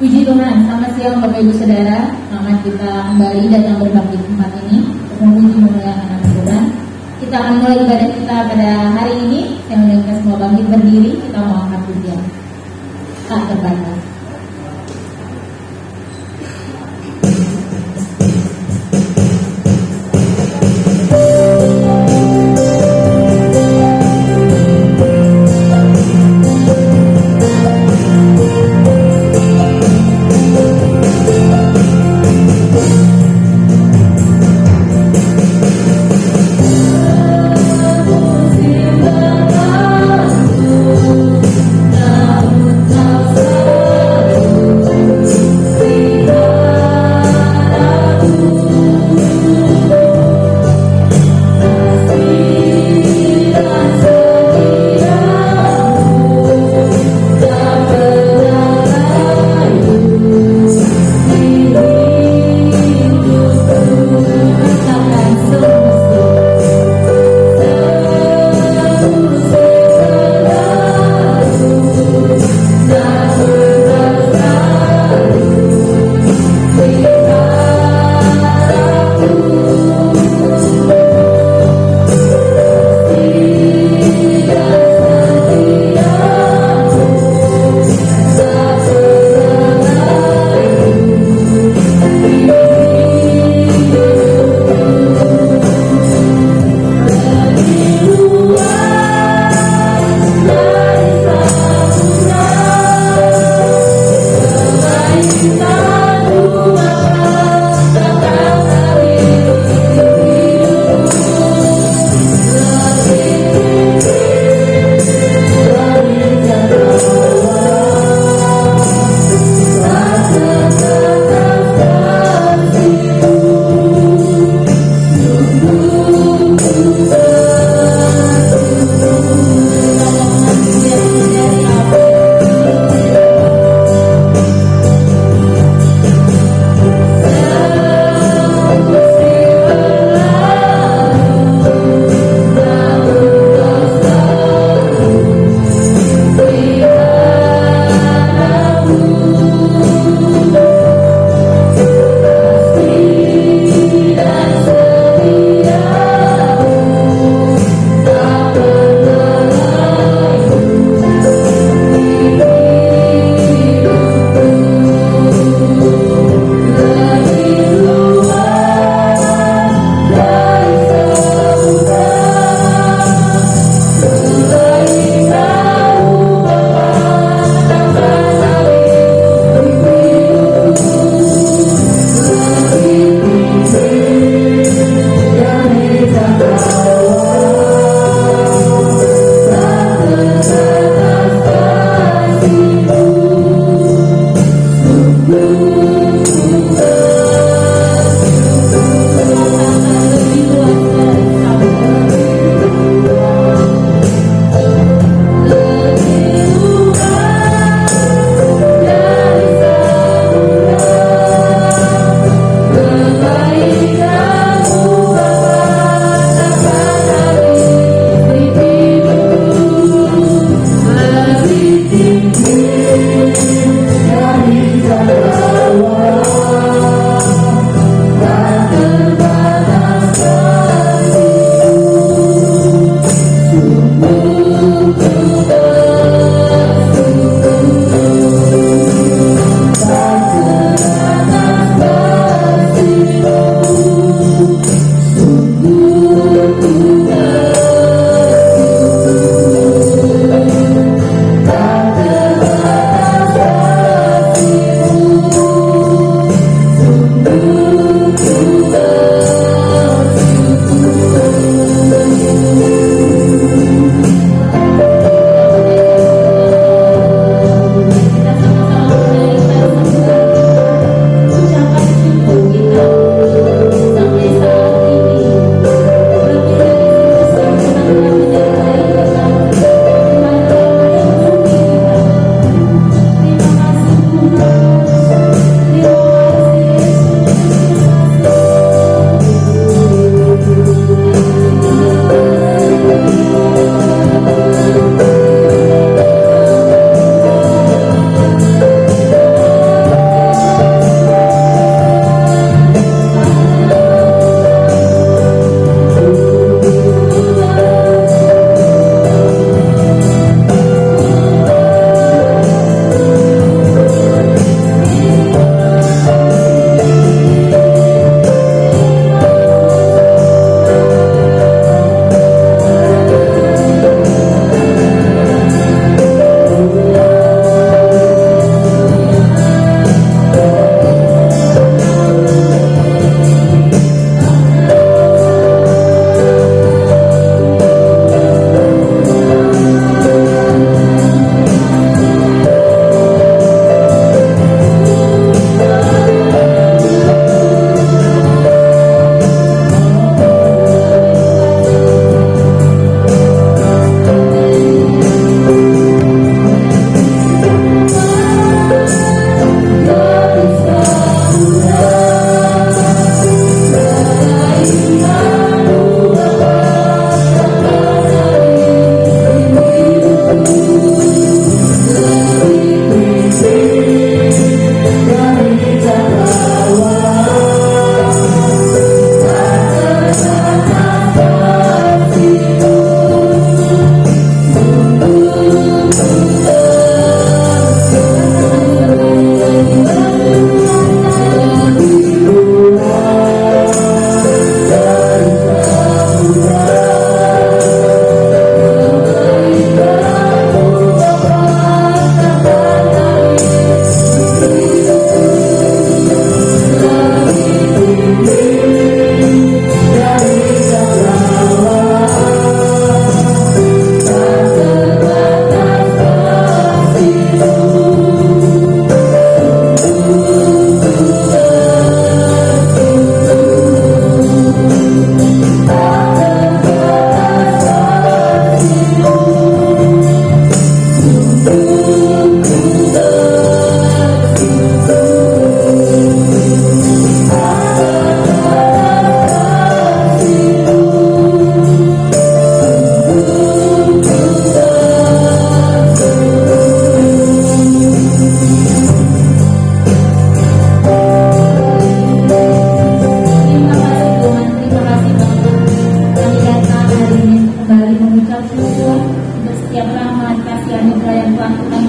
Puji Tuhan, selamat siang Bapak Ibu Saudara. Selamat kita kembali datang berbakti di tempat ini untuk memuji memuliakan nama Tuhan. Kita akan mulai ibadah kita pada hari ini. Saya mengajak kita semua bangkit berdiri. Kita mau angkat pujian tak terbatas. Namun kau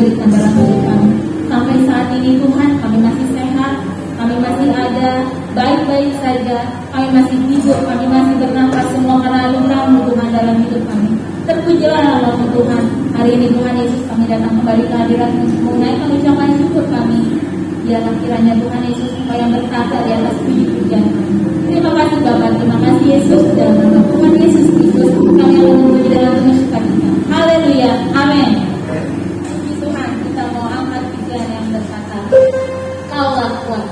diberikan dalam hidup kami. Sampai saat ini Tuhan, kami masih sehat, kami masih ada, baik-baik saja, kami masih hidup, kami masih bernafas, semua karena anugerah-Mu Tuhan dalam hidup kami. Terpujilah nama-Mu Tuhan. Hari ini Tuhan Yesus, kami datang kembali ke hadirat-Mu untuk menaikkan ucapan syukur kami. Biarlah kiranya Tuhan Yesus Engkau yang berkata di atas puji-pujian kami. Terima kasih Bapa, terima kasih Yesus, dalam nama Tuhan Yesus Kristus kami akan memuji dalam penuh sukacita. Haleluya, amin. Puji Tuhan, kita mau angkat pujian yang berkata, Kaulah kuat.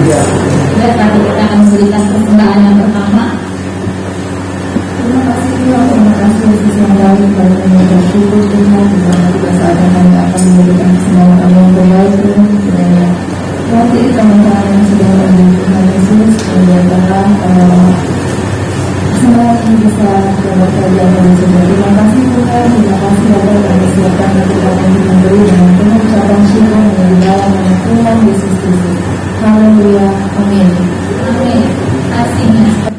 Sudah, saat kita akan memberikan persembahan yang pertama. Terima kasih Tuhan, terima kasih Yesus yang baik, kami mengucap syukur Tuhan, dimana juga saatnya kami akan memberikan persembahan kami yang terbaik Tuhan, kiranya nanti teman-teman yang sudah menjadi Tuhan Yesus, menyatakan persembahan ini bisa dapat kerjaan kami semua. Terima kasih Tuhan, terima kasih Bapak, kami siapkan nanti kami memberi dengan penuh ucapan syukur yang di dalam nama Tuhan Yesus Kristus. Haleluya, amin. Amin. Aslinya seperti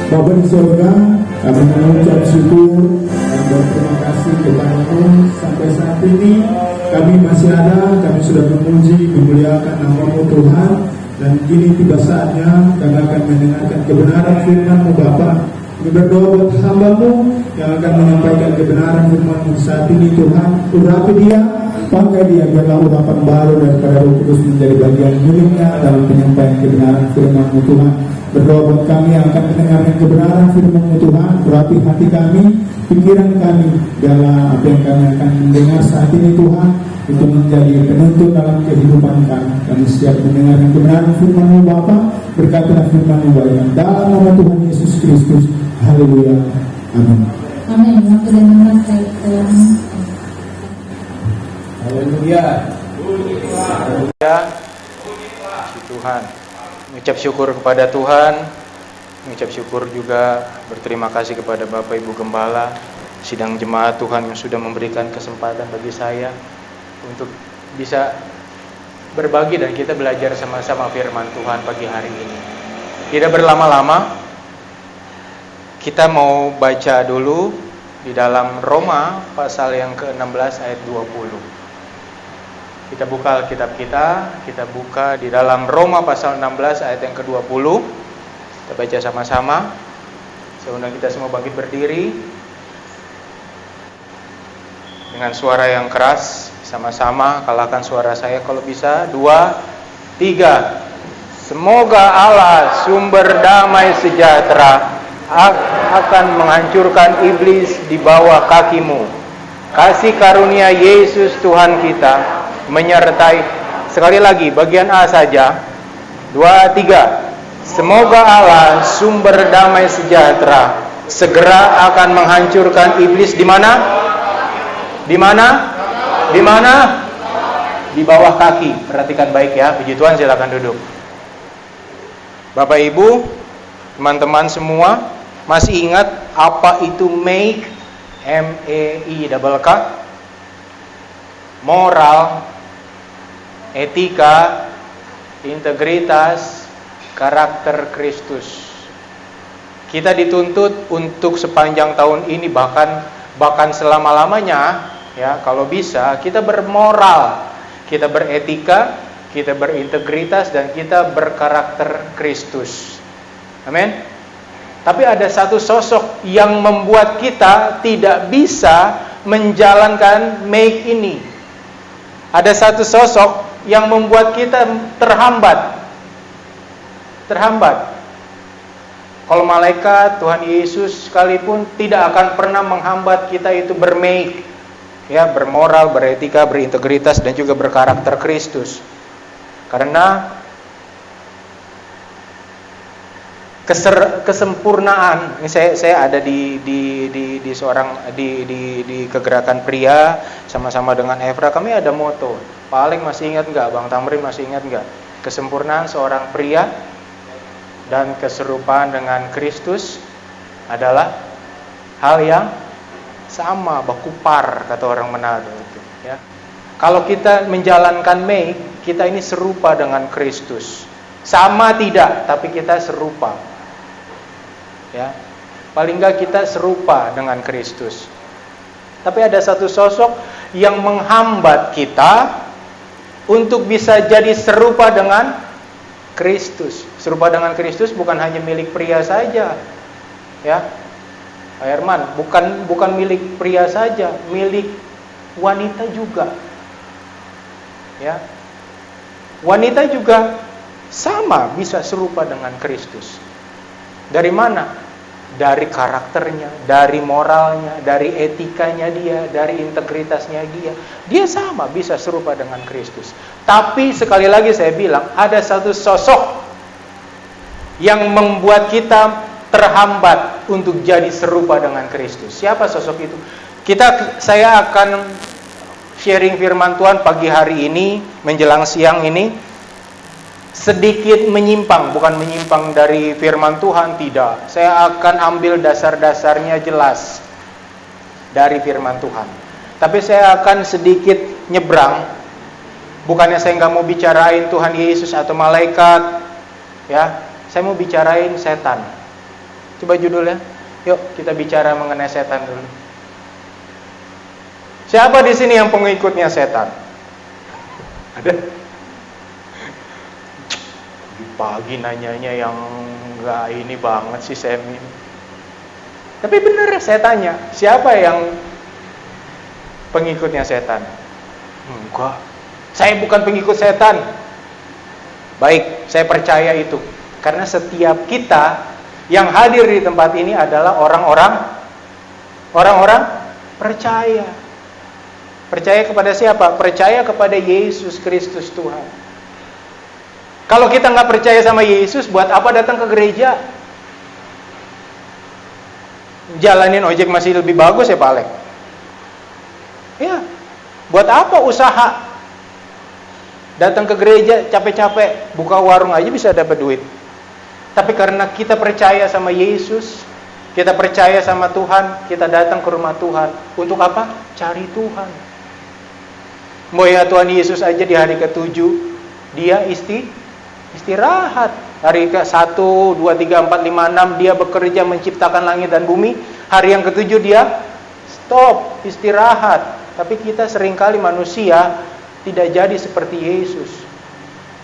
Bapa di surga, kami mengucap syukur dan berterima kasih kepada-Mu. Sampai saat ini kami masih ada, kami sudah memuji, memuliakan nama-Mu Tuhan. Dan kini tiba saatnya kami akan mendengarkan kebenaran firman-Mu Bapa. Kami berdoa buat hamba-Mu yang akan menyampaikan kebenaran firman-Mu saat ini Tuhan. Urapi dia, pakai dia biarlah urapan baru daripada Roh Kudus menjadi bagian miliknya dalam penyampaian kebenaran firman-Mu Tuhan. Berdoa buat kami yang akan mendengarkan kebenaran firman-Mu Tuhan. Urapi hati kami, pikiran kami, biarlah apa yang kami akan mendengar saat ini Tuhan itu menjadi penuntun dalam kehidupan kami. Kami siap mendengarkan kebenaran firman-Mu Bapa. Berkatilah firman-Mu Bapa dalam nama Tuhan Yesus Kristus. Haleluya. Amin. Amin. Waktu dan nama saya Haleluya. Haleluya. Puji Tuhan. Mengucap syukur kepada Tuhan. Mengucap syukur juga berterima kasih kepada Bapak Ibu Gembala, sidang jemaat Tuhan yang sudah memberikan kesempatan bagi saya untuk bisa berbagi dan kita belajar sama-sama firman Tuhan pagi hari ini. Tidak berlama-lama, kita mau baca dulu di dalam Roma pasal yang ke-16 ayat 20. Kita buka Alkitab kita buka di dalam Roma pasal 16 ayat yang ke-20. Kita baca sama-sama. Saya undang kita semua bangkit berdiri dengan suara yang keras, sama-sama kalahkan suara saya kalau bisa. 2, 3. Semoga Allah sumber damai sejahtera akan menghancurkan iblis di bawah kakimu. Kasih karunia Yesus Tuhan kita menyertai. Sekali lagi bagian A saja. 2, 3. Semoga Allah sumber damai sejahtera segera akan menghancurkan iblis di mana? Di mana? Di mana? Di bawah kaki. Perhatikan baik ya. Puji Tuhan, silakan duduk. Bapak Ibu, teman-teman semua, masih ingat apa itu make? M-E-I-K? Moral, etika, integritas, karakter Kristus. Kita dituntut untuk sepanjang tahun ini bahkan selama-lamanya ya, kalau bisa kita bermoral, kita beretika, kita berintegritas dan kita berkarakter Kristus. Amin. Tapi ada satu sosok yang membuat kita tidak bisa menjalankan make ini. Ada satu sosok yang membuat kita terhambat. Kalau malaikat Tuhan Yesus sekalipun tidak akan pernah menghambat kita itu bermake, ya, bermoral, beretika, berintegritas dan juga berkarakter Kristus. Karena kesempurnaan. Ini saya ada di seorang di kegerakan pria sama-sama dengan Evra. Kami ada moto. Paling masih ingat enggak? Bang Tamrin masih ingat enggak? Kesempurnaan seorang pria dan keserupaan dengan Kristus adalah hal yang sama, baku par kata orang Manado itu, ya. Kalau kita menjalankan Mei, kita ini serupa dengan Kristus. Sama tidak, tapi kita serupa. Ya. Paling enggak kita serupa dengan Kristus. Tapi ada satu sosok yang menghambat kita untuk bisa jadi serupa dengan Kristus. Serupa dengan Kristus bukan hanya milik pria saja. Ya. Pak Herman, bukan milik pria saja, milik wanita juga. Ya. Wanita juga sama bisa serupa dengan Kristus. Dari mana? Dari karakternya, dari moralnya, dari etikanya dia, dari integritasnya dia. Dia sama bisa serupa dengan Kristus. Tapi sekali lagi saya bilang, ada satu sosok yang membuat kita terhambat untuk jadi serupa dengan Kristus. Siapa sosok itu? Saya akan sharing firman Tuhan pagi hari ini menjelang siang ini. Sedikit menyimpang, bukan menyimpang dari firman Tuhan, tidak. Saya akan ambil dasar-dasarnya jelas dari firman Tuhan. Tapi saya akan sedikit nyebrang. Bukannya saya nggak mau bicarain Tuhan Yesus atau malaikat, ya. Saya mau bicarain setan. Coba judulnya. Yuk kita bicara mengenai setan dulu. Siapa di sini yang pengikutnya setan? Ada? Pagi nanyanya yang nggak ini banget sih Semin. Tapi bener saya tanya, siapa yang pengikutnya setan? Enggak, saya bukan pengikut setan. Baik, saya percaya itu. Karena setiap kita yang hadir di tempat ini adalah orang-orang percaya. Percaya kepada siapa? Percaya kepada Yesus Kristus Tuhan. Kalau kita nggak percaya sama Yesus, buat apa datang ke gereja? Jalanin ojek masih lebih bagus ya Pak Alek. Ya, buat apa usaha? Datang ke gereja capek-capek, buka warung aja bisa dapat duit. Tapi karena kita percaya sama Yesus, kita percaya sama Tuhan, kita datang ke rumah Tuhan. Untuk apa? Cari Tuhan. Mau ya Tuhan Yesus aja di hari ke-7, dia istirahat. Hari ke-1, 2, 3, 4, 5, 6 dia bekerja menciptakan langit dan bumi. Hari yang ke-7 dia stop, istirahat. Tapi kita seringkali manusia tidak jadi seperti Yesus.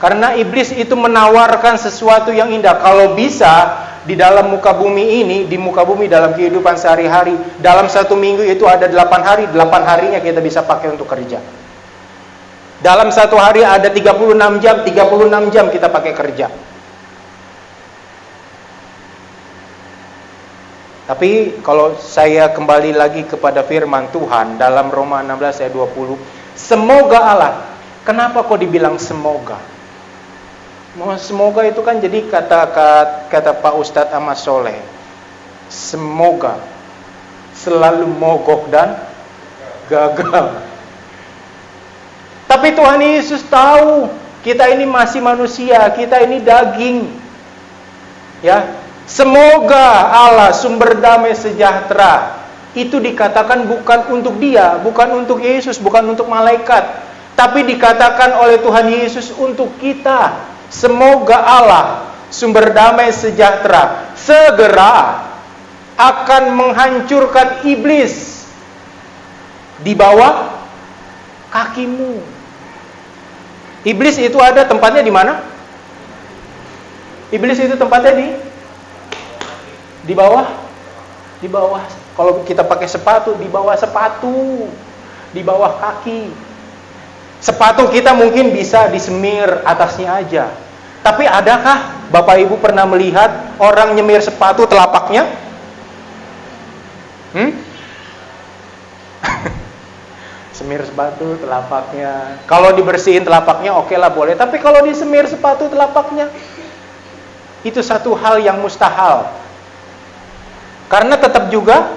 Karena iblis itu menawarkan sesuatu yang indah. Kalau bisa di dalam muka bumi ini, di muka bumi dalam kehidupan sehari-hari, dalam 1 minggu itu ada 8 hari, 8 harinya kita bisa pakai untuk kerja. Dalam 1 hari ada 36 jam, 36 jam kita pakai kerja. Tapi kalau saya kembali lagi kepada firman Tuhan dalam Roma 16 ayat 20, semoga Allah. Kenapa kok dibilang semoga? Semoga itu kan jadi kata Pak Ustadz Ahmad Soleh. Semoga selalu mogok dan gagal. Tapi Tuhan Yesus tahu kita ini masih manusia, kita ini daging. Ya, semoga Allah sumber damai sejahtera itu dikatakan bukan untuk dia, bukan untuk Yesus, bukan untuk malaikat, tapi dikatakan oleh Tuhan Yesus untuk kita. Semoga Allah sumber damai sejahtera segera akan menghancurkan iblis di bawah kakimu. Iblis itu ada tempatnya di mana? Iblis itu tempatnya di bawah. Di bawah. Kalau kita pakai sepatu, di bawah sepatu, di bawah kaki. Sepatu kita mungkin bisa disemir atasnya aja. Tapi adakah Bapak Ibu pernah melihat orang nyemir sepatu telapaknya? Semir sepatu telapaknya. Kalau dibersihin telapaknya oke lah boleh. Tapi kalau disemir sepatu telapaknya, itu satu hal yang mustahil. Karena tetap juga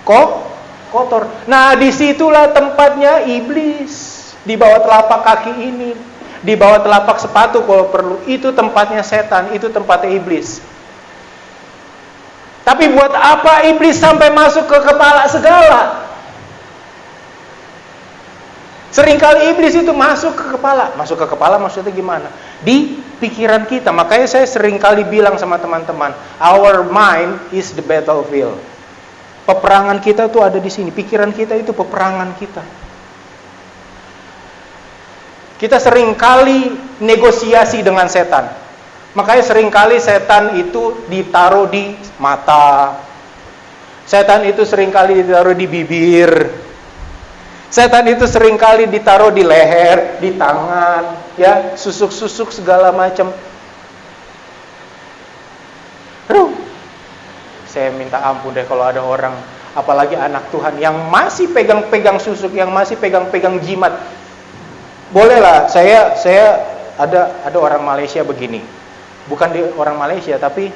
kotor. Nah, disitulah tempatnya iblis. Di bawah telapak kaki ini, di bawah telapak sepatu kalau perlu. Itu tempatnya setan, itu tempatnya iblis. Tapi buat apa iblis sampai masuk ke kepala segala? Seringkali iblis itu masuk ke kepala. Masuk ke kepala maksudnya gimana? Di pikiran kita. Makanya saya seringkali bilang sama teman-teman, our mind is the battlefield. Peperangan kita tuh ada di sini. Pikiran kita itu peperangan kita. Kita seringkali negosiasi dengan setan. Makanya seringkali setan itu ditaruh di mata. Setan itu seringkali ditaruh di bibir. Setan itu seringkali ditaruh di leher, di tangan, ya, susuk-susuk segala macam. Saya minta ampun deh kalau ada orang, apalagi anak Tuhan yang masih pegang-pegang susuk, yang masih pegang-pegang jimat. Bolehlah, saya ada orang Malaysia begini. Bukan dia orang Malaysia, tapi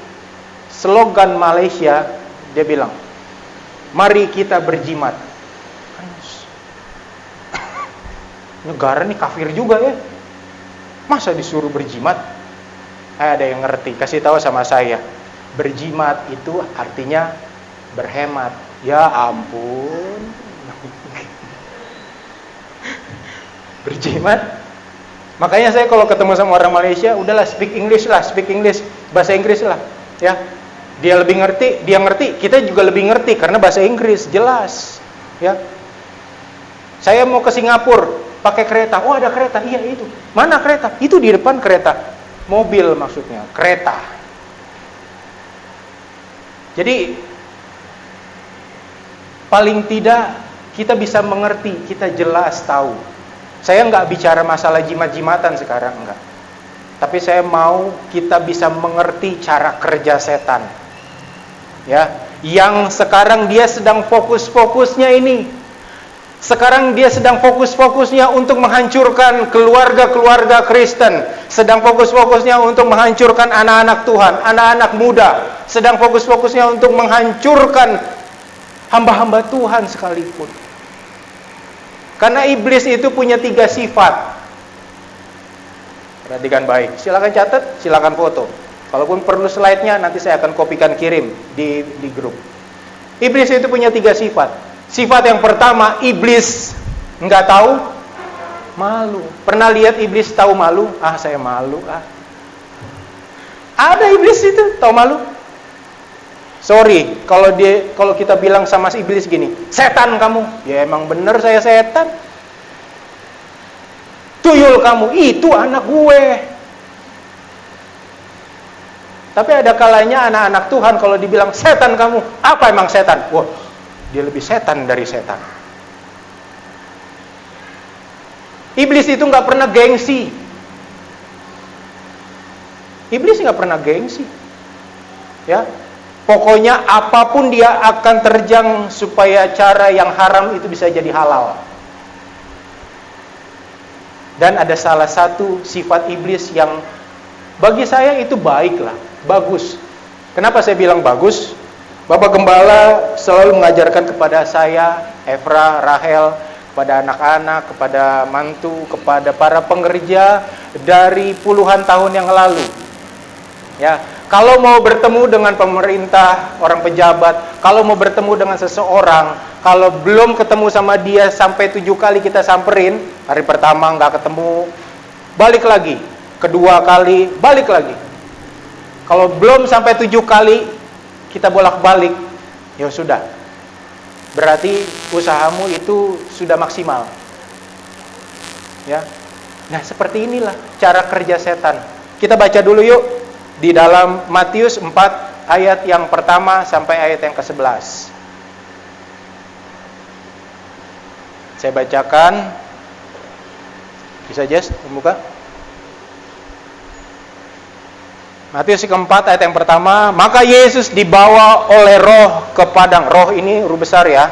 slogan Malaysia dia bilang, "Mari kita berjimat." Negara nih kafir juga ya. Masa disuruh berjimat? Ada yang ngerti, kasih tahu sama saya. Berjimat itu artinya berhemat. Ya ampun. Berjimat. Makanya saya kalau ketemu sama orang Malaysia, udahlah speak English, bahasa Inggris lah, ya. Dia ngerti, kita juga lebih ngerti karena bahasa Inggris jelas, ya. Saya mau ke Singapura pakai kereta. Oh, ada kereta. Iya, itu. Mana kereta? Itu di depan kereta. Mobil maksudnya, kereta. Jadi paling tidak kita bisa mengerti, kita jelas tahu. Saya nggak bicara masalah jimat-jimatan sekarang, enggak. Tapi saya mau kita bisa mengerti cara kerja setan. Ya, yang sekarang dia sedang fokus-fokusnya ini. Sekarang dia sedang fokus-fokusnya untuk menghancurkan keluarga-keluarga Kristen. Sedang fokus-fokusnya untuk menghancurkan anak-anak Tuhan, anak-anak muda. Sedang fokus-fokusnya untuk menghancurkan hamba-hamba Tuhan sekalipun. Karena iblis itu punya 3 sifat. Perhatikan baik. Silakan catat, silakan foto. Kalaupun perlu slide-nya, nanti saya akan kopikan kirim di grup. Iblis itu punya 3 sifat. Sifat yang pertama, iblis nggak tahu malu. Pernah lihat iblis tahu malu? Ah, saya malu. Ada iblis itu tahu malu? Sorry, kalau kita bilang sama si iblis gini, setan kamu. Ya emang bener saya setan. Tuyul kamu, itu anak gue. Tapi ada kalanya anak-anak Tuhan kalau dibilang setan kamu, apa emang setan? Wah, dia lebih setan dari setan. Iblis itu nggak pernah gengsi. Iblis nggak pernah gengsi. Ya, pokoknya apapun dia akan terjang supaya cara yang haram itu bisa jadi halal. Dan ada salah satu sifat iblis yang bagi saya itu baiklah, bagus. Kenapa saya bilang bagus? Bapak Gembala selalu mengajarkan kepada saya, Efra, Rahel, kepada anak-anak, kepada mantu, kepada para pengerja dari puluhan tahun yang lalu. Ya, kalau mau bertemu dengan pemerintah, orang pejabat, kalau mau bertemu dengan seseorang, kalau belum ketemu sama dia sampai 7 kali kita samperin, hari pertama nggak ketemu, balik lagi, kedua kali, balik lagi. Kalau belum sampai 7 kali, kita bolak-balik, ya sudah. Berarti usahamu itu sudah maksimal. Ya. Nah, seperti inilah cara kerja setan. Kita baca dulu yuk di dalam Matius 4 ayat yang pertama sampai ayat yang ke-11. Saya bacakan. Bisa Jess membuka? Matius keempat ayat yang pertama, maka Yesus dibawa oleh roh ke padang. Roh ini huruf besar ya.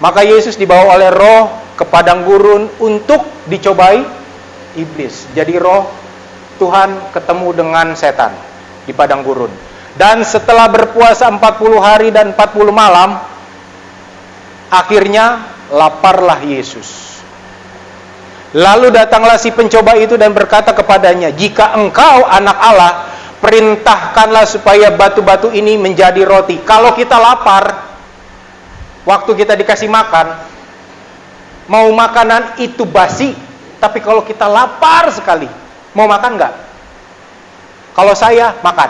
Maka Yesus dibawa oleh roh ke padang gurun untuk dicobai iblis. Jadi roh Tuhan ketemu dengan setan di padang gurun. Dan setelah berpuasa 40 hari dan 40 malam, akhirnya laparlah Yesus. Lalu datanglah si pencoba itu dan berkata kepadanya, jika engkau anak Allah, perintahkanlah supaya batu-batu ini menjadi roti. Kalau kita lapar, waktu kita dikasih makan, mau makanan itu basi, tapi kalau kita lapar sekali, mau makan nggak? Kalau saya makan,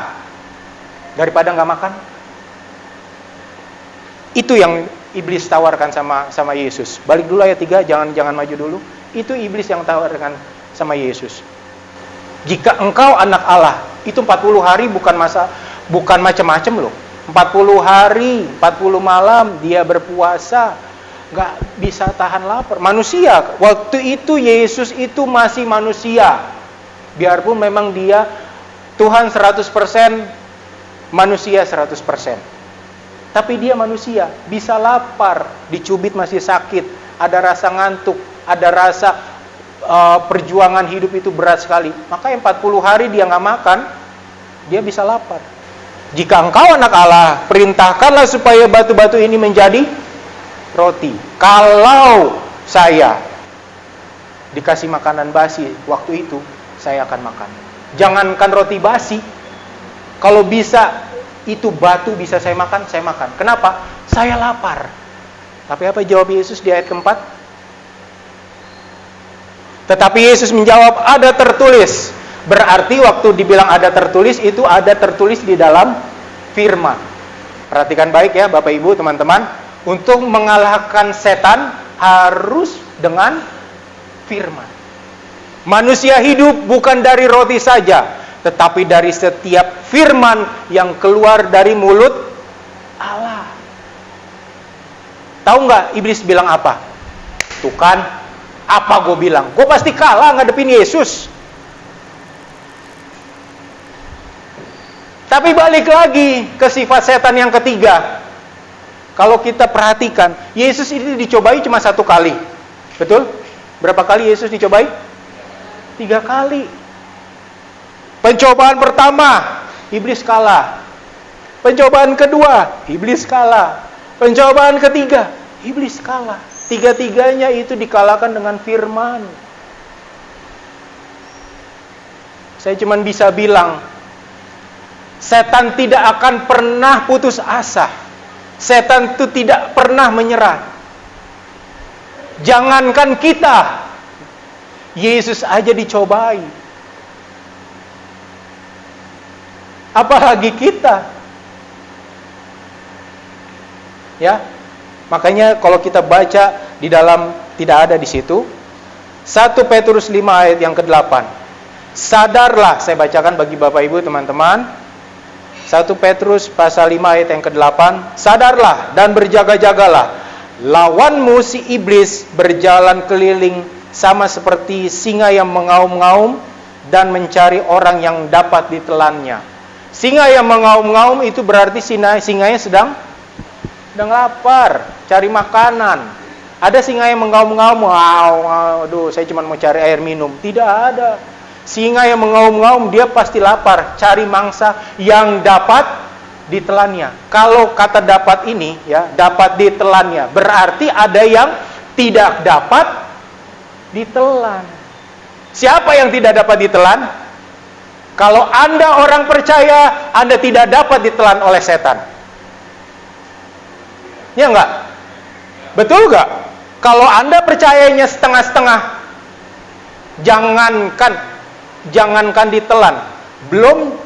daripada nggak makan. Itu yang iblis tawarkan sama Yesus. Balik dulu ayat 3, jangan maju dulu. Itu iblis yang tawarkan sama Yesus. Jika engkau anak Allah, itu 40 hari bukan macam-macam loh. 40 hari, 40 malam dia berpuasa, nggak bisa tahan lapar. Manusia, waktu itu Yesus itu masih manusia. Biarpun memang dia Tuhan 100%, manusia 100%. Tapi dia manusia, bisa lapar, dicubit masih sakit, ada rasa ngantuk, ada rasa perjuangan hidup itu berat sekali. Maka 40 hari dia nggak makan, dia bisa lapar. Jika engkau anak Allah, perintahkanlah supaya batu-batu ini menjadi roti. Kalau saya dikasih makanan basi waktu itu, saya akan makan. Jangankan roti basi, kalau bisa itu batu bisa saya makan, saya makan. Kenapa? Saya lapar. Tapi apa jawab Yesus di ayat keempat? Tetapi Yesus menjawab, ada tertulis. Berarti waktu dibilang ada tertulis, itu ada tertulis di dalam firman. Perhatikan baik ya Bapak Ibu, teman-teman. Untuk mengalahkan setan harus dengan firman. Manusia hidup bukan dari roti saja, tetapi dari setiap firman yang keluar dari mulut Allah. Tahu nggak iblis bilang apa? Tuh kan, apa gue bilang? Gue pasti kalah ngadepin Yesus. Tapi balik lagi ke sifat setan yang ketiga. Kalau kita perhatikan, Yesus ini dicobai cuma 1 kali. Betul? Berapa kali Yesus dicobai? 3 kali. Pencobaan pertama, iblis kalah. Pencobaan kedua, iblis kalah. Pencobaan ketiga, iblis kalah. 3-tiganya itu dikalahkan dengan firman. Saya cuma bisa bilang, setan tidak akan pernah putus asa. Setan itu tidak pernah menyerah. Jangankan kita, Yesus aja dicobai. Apalagi kita. Ya. Makanya kalau kita baca di dalam, tidak ada di situ. 1 Petrus 5 ayat yang ke-8. Sadarlah, saya bacakan bagi Bapak Ibu teman-teman. 1 Petrus pasal 5 ayat yang ke-8. Sadarlah dan berjaga-jagalah. Lawanmu si iblis berjalan keliling sama seperti singa yang mengaum-ngaum dan mencari orang yang dapat ditelannya. Singa yang mengaum-ngaum itu berarti singanya sedang lapar, cari makanan. Ada singa yang mengaum-ngaum, aduh saya cuma mau cari air minum. Tidak ada. Singa yang mengaum-ngaum dia pasti lapar, cari mangsa yang dapat ditelannya. Kalau kata dapat ini ya, dapat ditelannya, berarti ada yang tidak dapat ditelan. Siapa yang tidak dapat ditelan? Kalau Anda orang percaya, Anda tidak dapat ditelan oleh setan. Ya enggak? Betul enggak? Kalau Anda percayanya setengah-setengah, jangankan ditelan. Belum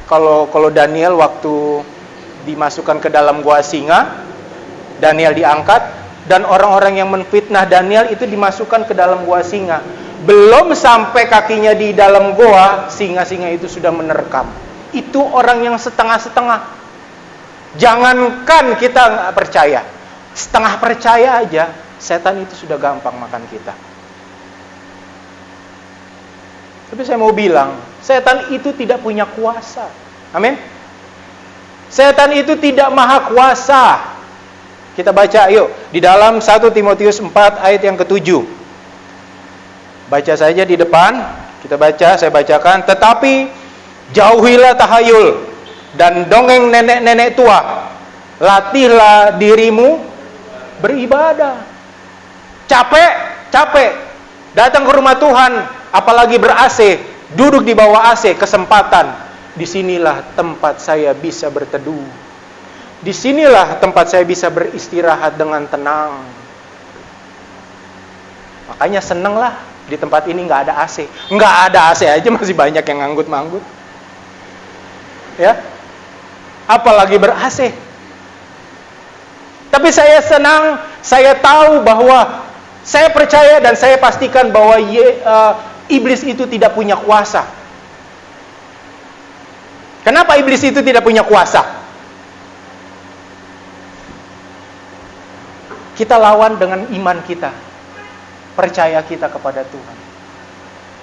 kalau Daniel waktu dimasukkan ke dalam gua singa, Daniel diangkat dan orang-orang yang menfitnah Daniel itu dimasukkan ke dalam gua singa. Belum sampai kakinya di dalam goa, singa-singa itu sudah menerkam. Itu orang yang setengah-setengah. Jangankan kita nggak percaya, setengah percaya aja, setan itu sudah gampang makan kita. Tapi saya mau bilang, setan itu tidak punya kuasa. Amin. Setan itu tidak maha kuasa. Kita baca yuk, di dalam 1 Timotius 4 ayat yang ke-7. Baca saja di depan, kita baca, saya bacakan. Tetapi jauhilah tahayul dan dongeng nenek-nenek tua. Latihlah dirimu beribadah. Capek. Datang ke rumah Tuhan, apalagi ber-AC, duduk di bawah AC, kesempatan. Disinilah tempat saya bisa berteduh. Disinilah tempat saya bisa beristirahat dengan tenang. Makanya senenglah di tempat ini nggak ada AC. Nggak ada AC aja masih banyak yang nganggut-manggut. Ya, apalagi ber-AC. Tapi saya senang, saya tahu bahwa saya percaya dan saya pastikan bahwa iblis itu tidak punya kuasa. Kenapa iblis itu tidak punya kuasa? Kita lawan dengan iman kita, percaya kita kepada Tuhan.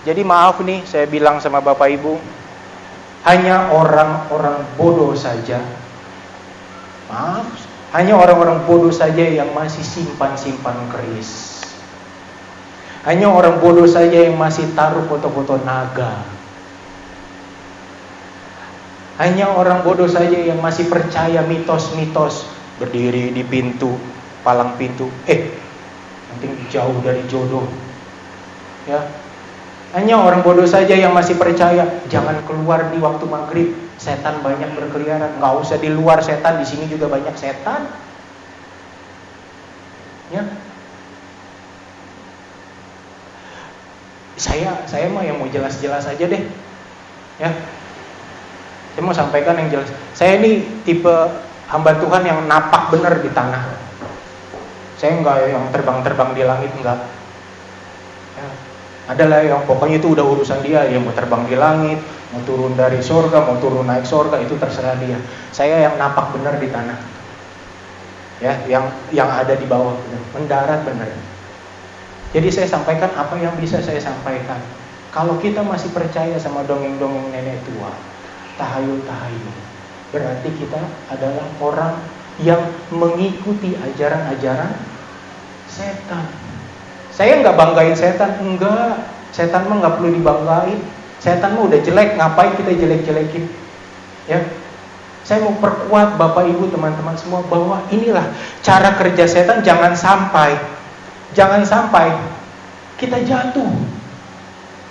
Jadi maaf nih, saya bilang sama Bapak Ibu, hanya orang-orang bodoh saja. Maaf, hanya orang-orang bodoh saja yang masih simpan-simpan keris. Hanya orang bodoh saja yang masih taruh foto-foto naga. Hanya orang bodoh saja yang masih percaya mitos-mitos, berdiri di pintu, palang pintu, nanti jauh dari jodoh. Ya. Hanya orang bodoh saja yang masih percaya, jangan keluar di waktu maghrib, setan banyak berkeliaran. Nggak usah di luar setan, di sini juga banyak setan. Ya. Saya mah yang mau jelas-jelas aja deh. Ya. Saya mau sampaikan yang jelas. Saya ini tipe hamba Tuhan yang napak benar di tanah. Saya enggak yang terbang-terbang di langit, enggak. Ya, adalah yang pokoknya itu udah urusan dia mau terbang di langit, mau turun dari surga, mau turun naik surga, itu terserah dia. Saya yang napak benar di tanah. Ya, yang ada di bawah benar, mendarat benar. Jadi saya sampaikan apa yang bisa saya sampaikan. Kalau kita masih percaya sama dongeng-dongeng nenek tua, tahayul-tahayul, berarti kita adalah orang yang mengikuti ajaran-ajaran setan. Saya nggak banggain setan, enggak. Setan mah nggak perlu dibanggain. Setan mah udah jelek, ngapain kita jelek-jelekin? Ya, saya mau perkuat Bapak Ibu teman-teman semua bahwa inilah cara kerja setan. Jangan sampai kita jatuh.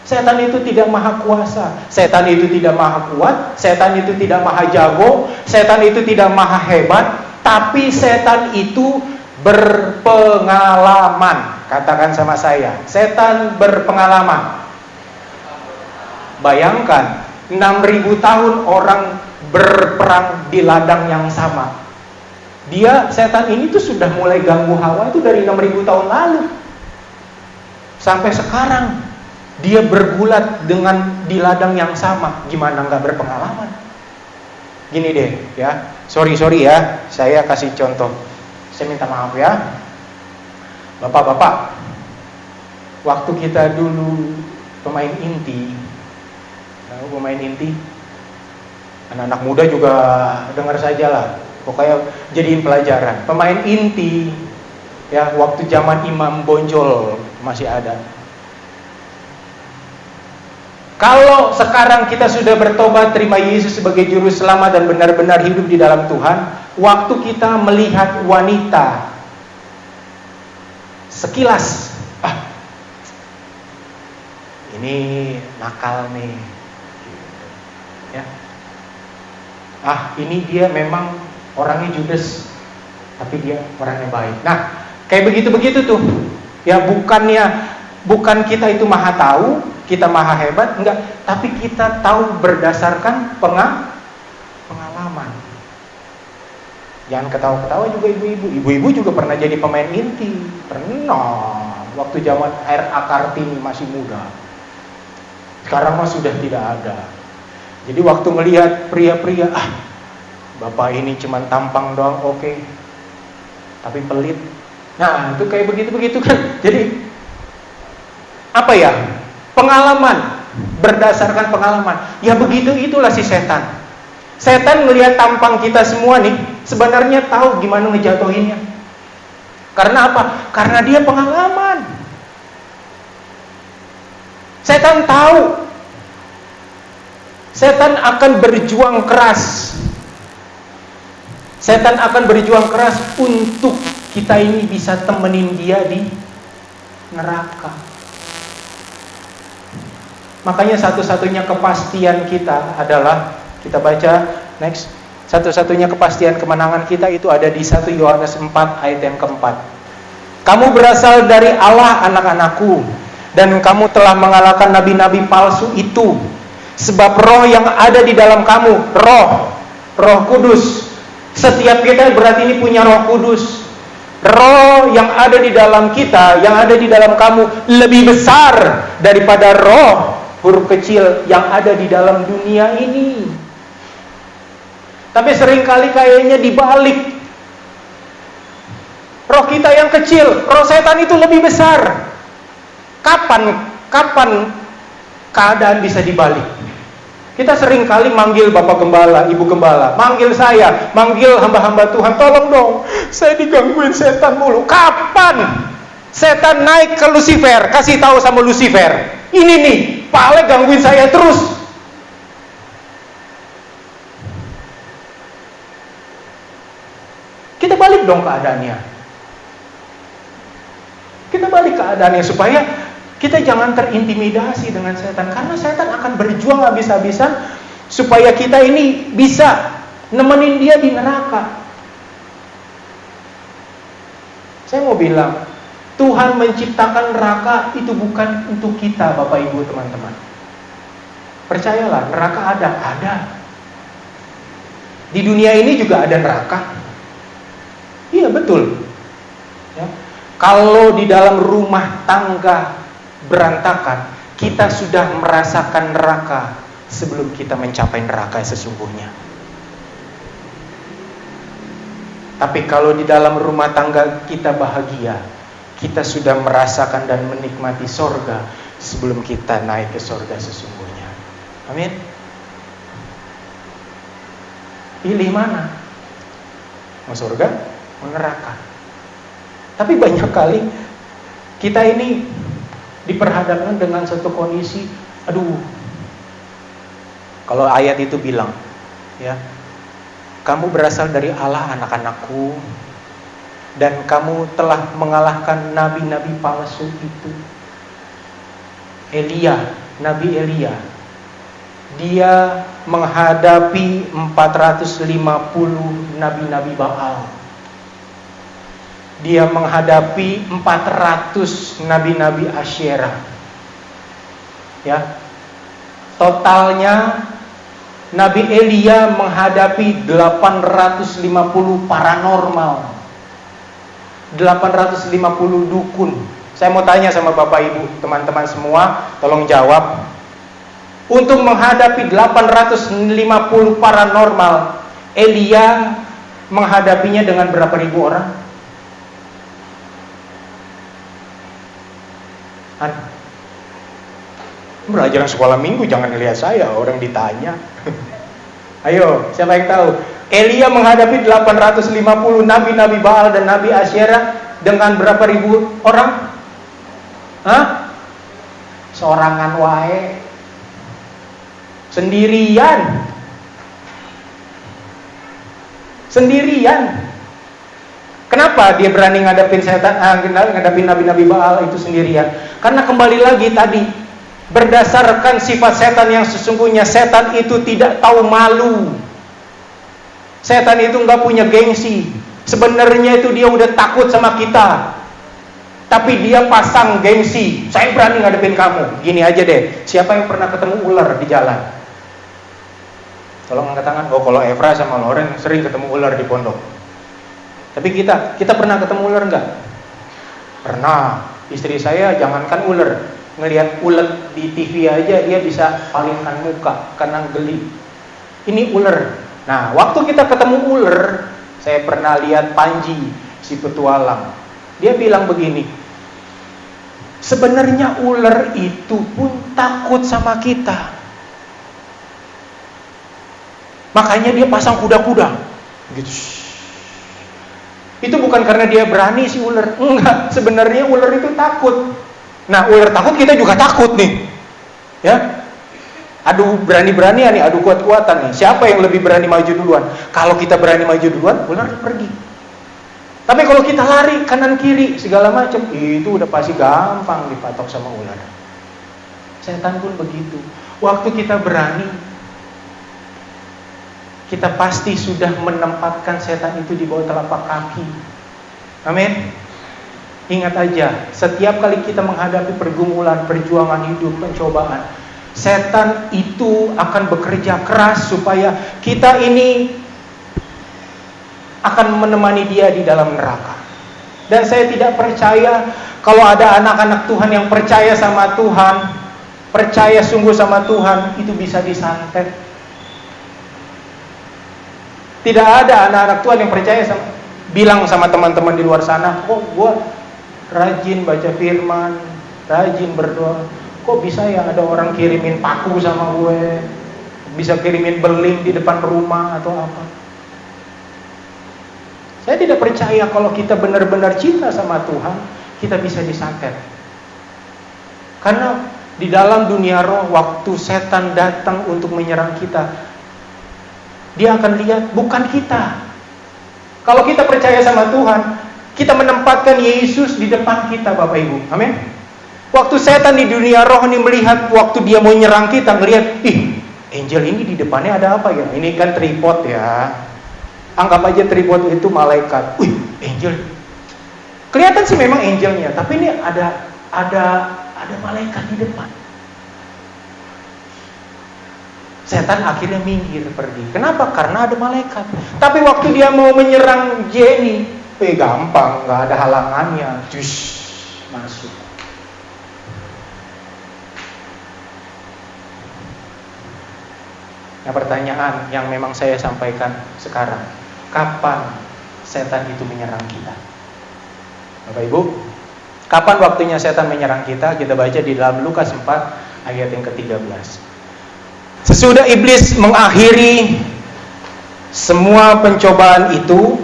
Setan itu tidak maha kuasa, setan itu tidak maha kuat, setan itu tidak maha jago, setan itu tidak maha hebat, tapi setan itu berpengalaman. Katakan sama saya, setan berpengalaman. Bayangkan 6.000 tahun orang berperang di ladang yang sama. Setan ini tuh sudah mulai ganggu Hawa itu dari 6.000 tahun lalu. Sampai sekarang dia bergulat dengan di ladang yang sama. Gimana nggak berpengalaman? Gini deh ya, sorry ya, saya kasih contoh. Saya minta maaf ya, bapak-bapak. Waktu kita dulu pemain inti, anak-anak muda juga dengar saja lah. Pokoknya jadiin pelajaran. Pemain inti, ya waktu zaman Imam Bonjol masih ada. Kalau sekarang kita sudah bertobat, terima Yesus sebagai juru selamat dan benar-benar hidup di dalam Tuhan, waktu kita melihat wanita sekilas, ini nakal nih, ya, ini dia memang orangnya judes, tapi dia orangnya baik. Nah, kayak begitu-begitu tuh, ya bukan kita itu maha tahu, kita maha hebat, enggak, tapi kita tahu berdasarkan pengalaman. Jangan ketawa-ketawa juga ibu-ibu. Ibu-ibu juga pernah jadi pemain inti. Pernah. Waktu zaman R.A. Kartini masih muda. Sekarang mah sudah tidak ada. Jadi waktu melihat pria-pria, bapak ini cuma tampang doang, oke. Tapi pelit. Nah, itu kayak begitu-begitu kan. Jadi apa ya? Pengalaman, berdasarkan pengalaman. Ya begitu itulah si setan. Setan melihat tampang kita semua nih, sebenarnya tahu gimana ngejatuhinnya. Karena apa? Karena dia pengalaman. Setan tahu. Setan akan berjuang keras. Setan akan berjuang keras untuk kita ini bisa temenin dia di neraka. Makanya satu-satunya kepastian kita adalah, kita baca next, satu-satunya kepastian kemenangan kita itu ada di 1 Yohanes 4 ayat yang keempat. Kamu berasal dari Allah anak-anakku, dan kamu telah mengalahkan nabi-nabi palsu itu. Sebab roh yang ada di dalam kamu, roh kudus. Setiap kita berarti ini punya roh kudus. Roh yang ada di dalam kita, yang ada di dalam kamu lebih besar daripada roh huruf kecil yang ada di dalam dunia ini. Tapi seringkali kayaknya dibalik. Roh kita yang kecil, roh setan itu lebih besar. Kapan keadaan bisa dibalik? Kita seringkali manggil Bapak Gembala, Ibu Gembala, manggil saya, manggil hamba-hamba Tuhan, tolong dong, saya digangguin setan mulu. Kapan setan naik ke Lucifer, kasih tahu sama Lucifer, ini nih, Pak Ale gangguin saya terus. Kita balik dong keadaannya. Kita balik keadaannya supaya kita jangan terintimidasi dengan setan. Karena setan akan berjuang habis-habisan supaya kita ini bisa nemenin dia di neraka. Saya mau bilang, Tuhan menciptakan neraka itu bukan untuk kita, Bapak Ibu teman-teman. Percayalah, neraka ada. Di dunia ini juga ada neraka. Iya betul. Ya. Kalau di dalam rumah tangga berantakan, kita sudah merasakan neraka sebelum kita mencapai neraka sesungguhnya. Tapi kalau di dalam rumah tangga kita bahagia, kita sudah merasakan dan menikmati sorga sebelum kita naik ke sorga sesungguhnya. Amin. Pilih mana? Mau surga? Mau neraka? Tapi banyak kali kita ini diperhadapkan dengan satu kondisi, aduh. Kalau ayat itu bilang, ya, kamu berasal dari Allah anak-anakku, dan kamu telah mengalahkan nabi-nabi palsu itu. Nabi Elia, dia menghadapi 450 nabi-nabi Baal. Dia menghadapi 400 nabi-nabi Asyera. Ya. Totalnya Nabi Elia menghadapi 850 paranormal. 850 dukun. Saya mau tanya sama Bapak Ibu, teman-teman semua, tolong jawab. Untuk menghadapi 850 paranormal, Elia menghadapinya dengan berapa ribu orang? Belajar sekolah minggu, jangan lihat saya, orang ditanya. Ayo, siapa yang tahu? Elia menghadapi 850 nabi-nabi Baal dan nabi Asyera dengan berapa ribu orang? Hah? Sorangan wae. Sendirian. Kenapa dia berani ngadapin setan, ngadapin nabi-nabi Baal itu sendirian? Karena kembali lagi tadi, berdasarkan sifat setan yang sesungguhnya, setan itu tidak tahu malu. Setan itu nggak punya gengsi. Sebenarnya itu dia udah takut sama kita, tapi dia pasang gengsi. Saya berani ngadepin kamu. Gini aja deh, siapa yang pernah ketemu ular di jalan? Tolong angkat tangan. Oh, kalau Evra sama Loren sering ketemu ular di pondok. Tapi kita pernah ketemu ular nggak? Pernah. Istri saya jangankan ular, ngelihat ulet di TV aja dia bisa palingkan muka karena geli. Ini ular. Nah, waktu kita ketemu ular, saya pernah lihat Panji, si petualang. Dia bilang begini, sebenarnya ular itu pun takut sama kita. Makanya dia pasang kuda-kuda. Gitu. Itu bukan karena dia berani si ular. Enggak, sebenarnya ular itu takut. Nah, ular takut, kita juga takut nih. Ya. Adu berani-beranian nih, adu kuat-kuatan nih. Siapa yang lebih berani maju duluan? Kalau kita berani maju duluan, ular pergi. Tapi kalau kita lari kanan kiri segala macam, itu udah pasti gampang dipatok sama ular. Setan pun begitu. Waktu kita berani, kita pasti sudah menempatkan setan itu di bawah telapak kaki. Amin. Ingat aja, setiap kali kita menghadapi pergumulan, perjuangan hidup, pencobaan, setan itu akan bekerja keras supaya kita ini akan menemani dia di dalam neraka. Dan saya tidak percaya kalau ada anak-anak Tuhan yang percaya sama Tuhan, percaya sungguh sama Tuhan, itu bisa disantet. Tidak ada anak-anak Tuhan yang percaya bilang sama teman-teman di luar sana, kok gue rajin baca firman, rajin berdoa, kok bisa ya ada orang kirimin paku sama gue, bisa kirimin beling di depan rumah atau apa. Saya tidak percaya kalau kita benar-benar cinta sama Tuhan, kita bisa disantet. Karena di dalam dunia roh, waktu setan datang untuk menyerang kita, dia akan lihat bukan kita. Kalau kita percaya sama Tuhan, kita menempatkan Yesus di depan kita, Bapak Ibu. Amin. Waktu setan di dunia roh ini melihat waktu dia mau nyerang kita, ngelihat, angel ini di depannya ada apa ya? Ini kan tripod ya. Anggap aja tripod itu malaikat. Angel. Kelihatan sih memang angelnya, tapi ini ada malaikat di depan. Setan akhirnya minggir pergi. Kenapa? Karena ada malaikat. Tapi waktu dia mau menyerang Jenny, gampang, nggak ada halangannya, masuk. Nah, pertanyaan yang memang saya sampaikan sekarang, kapan setan itu menyerang kita? Bapak Ibu, kapan waktunya setan menyerang kita? Kita baca di dalam Lukas 4 ayat yang ke-13. Sesudah iblis mengakhiri semua pencobaan itu,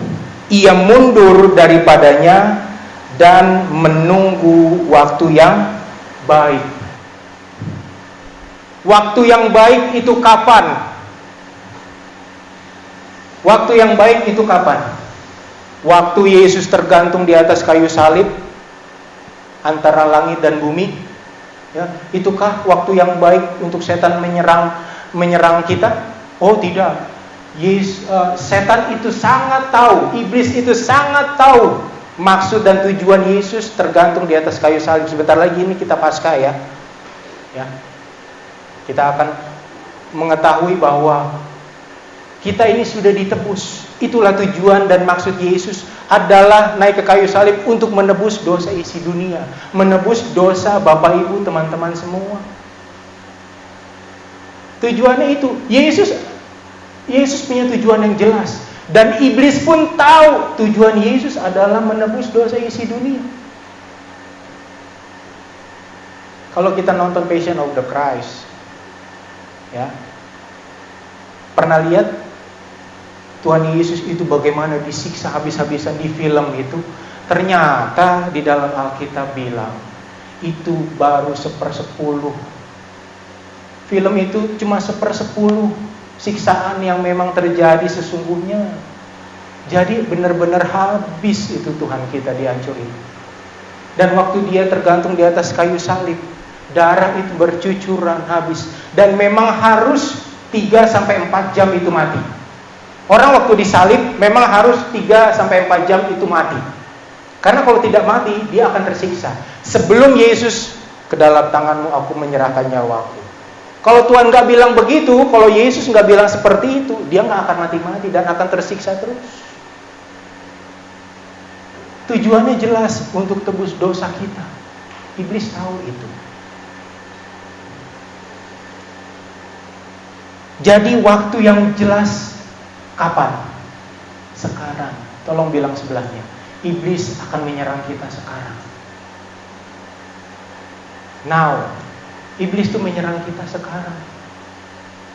ia mundur daripadanya dan menunggu waktu yang baik. Waktu yang baik itu kapan? Waktu yang baik itu kapan? Waktu Yesus tergantung di atas kayu salib antara langit dan bumi. Ya, itukah waktu yang baik untuk setan menyerang kita? Oh tidak. Setan itu sangat tahu, iblis itu sangat tahu maksud dan tujuan Yesus tergantung di atas kayu salib. Sebentar lagi ini kita Paskah ya. Kita akan mengetahui bahwa kita ini sudah ditebus. Itulah tujuan dan maksud Yesus adalah naik ke kayu salib untuk menebus dosa isi dunia, menebus dosa Bapak Ibu, teman-teman semua. Tujuannya itu. Yesus punya tujuan yang jelas, dan iblis pun tahu tujuan Yesus adalah menebus dosa isi dunia. Kalau kita nonton Passion of the Christ, ya, pernah lihat Tuhan Yesus itu bagaimana disiksa habis-habisan di film itu? Ternyata di dalam Alkitab bilang itu baru 1/10. Film itu cuma 1/10 siksaan yang memang terjadi sesungguhnya. Jadi benar-benar habis itu Tuhan kita dihancurin. Dan waktu dia tergantung di atas kayu salib, darah itu bercucuran habis. Dan memang harus 3-4 jam itu mati. Orang waktu disalib memang harus 3-4 jam itu mati. Karena kalau tidak mati, dia akan tersiksa. Sebelum Yesus, ke dalam tanganmu aku menyerahkan nyawaku. Kalau Tuhan nggak bilang begitu, kalau Yesus nggak bilang seperti itu, dia nggak akan mati-mati dan akan tersiksa terus. Tujuannya jelas untuk tebus dosa kita. Iblis tahu itu. Jadi waktu yang jelas kapan? Sekarang. Tolong bilang sebelahnya. Iblis akan menyerang kita sekarang. Now. Iblis itu menyerang kita sekarang.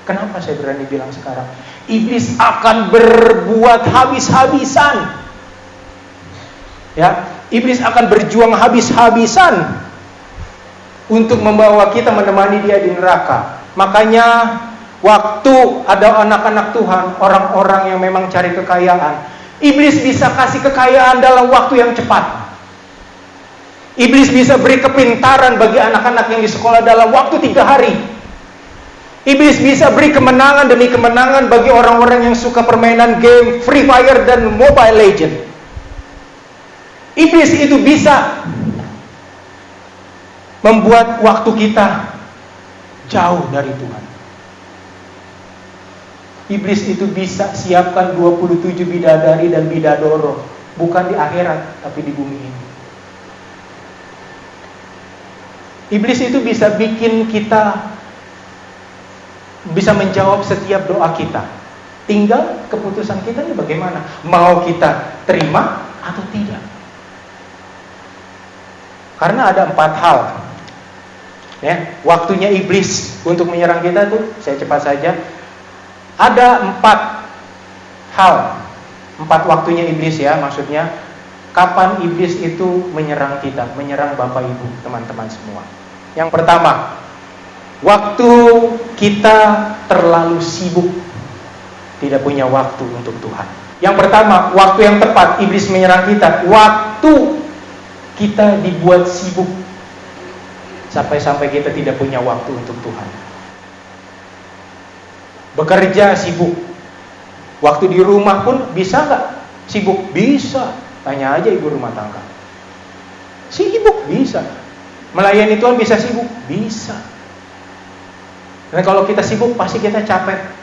Kenapa saya berani bilang sekarang? Iblis akan berbuat habis-habisan. Ya, iblis akan berjuang habis-habisan untuk membawa kita menemani dia di neraka. Makanya waktu ada anak-anak Tuhan, orang-orang yang memang cari kekayaan, iblis bisa kasih kekayaan dalam waktu yang cepat. Iblis bisa beri kepintaran bagi anak-anak yang di sekolah dalam waktu 3 hari. Iblis bisa beri kemenangan demi kemenangan bagi orang-orang yang suka permainan game Free Fire dan Mobile Legend. Iblis itu bisa membuat waktu kita jauh dari Tuhan. Iblis itu bisa siapkan 27 bidadari dan bidadoro, bukan di akhirat tapi di bumi ini. Iblis itu bisa bikin kita bisa menjawab setiap doa kita. Tinggal keputusan kita ini bagaimana? Mau kita terima atau tidak? Karena ada 4 hal. Ya, waktunya iblis untuk menyerang kita tuh, saya cepat saja. Ada 4 hal. 4 waktunya iblis ya, maksudnya kapan iblis itu menyerang kita, menyerang Bapak Ibu, teman-teman semua. Yang pertama, waktu kita terlalu sibuk, tidak punya waktu untuk Tuhan. Yang pertama, waktu yang tepat iblis menyerang kita, waktu kita dibuat sibuk sampai-sampai kita tidak punya waktu untuk Tuhan. Bekerja sibuk, waktu di rumah pun bisa nggak sibuk? Bisa. Tanya aja ibu rumah tangga. Sibuk bisa. Melayani Tuhan bisa sibuk? Bisa. Dan kalau kita sibuk pasti kita capek.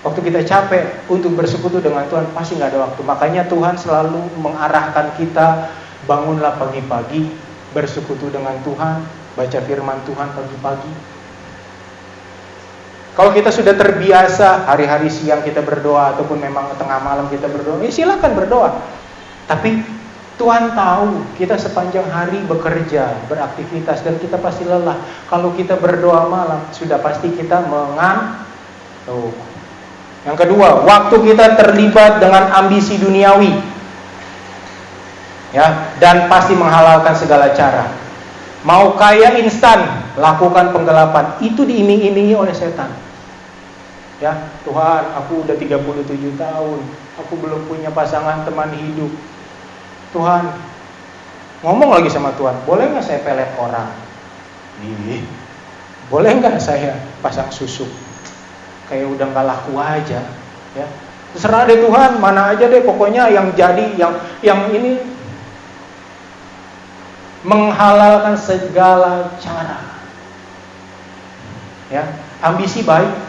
Waktu kita capek untuk bersekutu dengan Tuhan pasti nggak ada waktu. Makanya Tuhan selalu mengarahkan kita, bangunlah pagi-pagi, bersekutu dengan Tuhan, baca firman Tuhan pagi-pagi. Kalau kita sudah terbiasa hari-hari siang kita berdoa ataupun memang tengah malam kita berdoa, ya silakan berdoa. Tapi Tuhan tahu kita sepanjang hari bekerja, beraktivitas dan kita pasti lelah. Kalau kita berdoa malam, sudah pasti kita mengantuk. Yang kedua, waktu kita terlibat dengan ambisi duniawi, ya, dan pasti menghalalkan segala cara. Mau kaya instan, lakukan penggelapan. Itu diiming-imingi oleh setan. Ya, Tuhan, aku udah 37 tahun, aku belum punya pasangan teman hidup. Tuhan, ngomong lagi sama Tuhan, boleh nggak saya pelet orang? Boleh nggak saya pasang susuk? Kayak udah nggak laku aja, ya. Terserah deh Tuhan, mana aja deh, pokoknya yang jadi, yang ini menghalalkan segala cara. Ya, ambisi baik,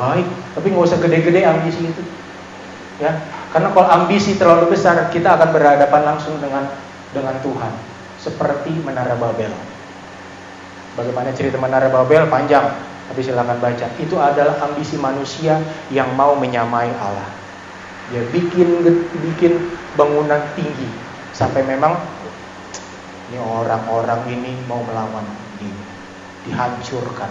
tapi nggak usah gede-gede ambisi itu, ya. Karena kalau ambisi terlalu besar, kita akan berhadapan langsung dengan Tuhan, seperti Menara Babel. Bagaimana cerita Menara Babel panjang, tapi silakan baca. Itu adalah ambisi manusia yang mau menyamai Allah. Dia bikin bangunan tinggi sampai memang ini orang-orang ini mau melawan, dihancurkan.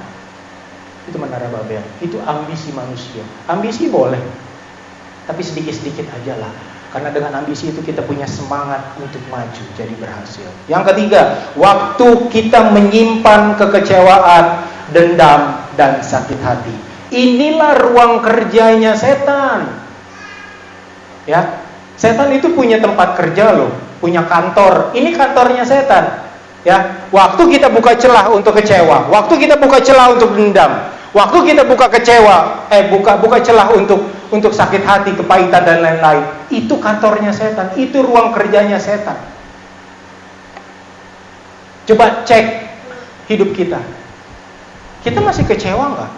Itu Menara Babel. Itu ambisi manusia. Ambisi boleh, tapi sedikit-sedikit aja lah. Karena dengan ambisi itu kita punya semangat untuk maju, jadi berhasil. Yang ketiga, waktu kita menyimpan kekecewaan, dendam, dan sakit hati. Inilah ruang kerjanya setan. Ya, setan itu punya tempat kerja loh, punya kantor. Ini kantornya setan. Ya, waktu kita buka celah untuk kecewa, waktu kita buka celah untuk dendam, waktu kita buka celah untuk sakit hati, kepahitan dan lain-lain. Itu kantornya setan, itu ruang kerjanya setan. Coba cek hidup kita. Kita masih kecewa nggak?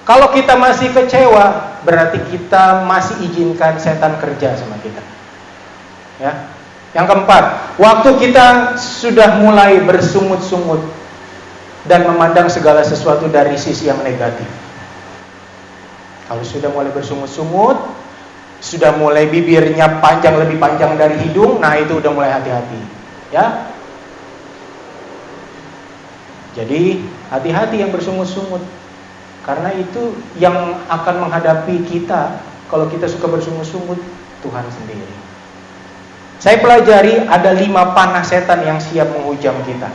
Kalau kita masih kecewa, berarti kita masih izinkan setan kerja sama kita. Ya. Yang keempat, waktu kita sudah mulai bersungut-sungut dan memandang segala sesuatu dari sisi yang negatif. Kalau sudah mulai bersungut-sungut, sudah mulai bibirnya panjang, lebih panjang dari hidung, nah itu udah mulai hati-hati. Ya. Jadi hati-hati yang bersungut-sungut, karena itu yang akan menghadapi kita. Kalau kita suka bersungut-sungut, Tuhan sendiri. Saya pelajari ada 5 panah setan yang siap menghujam kita.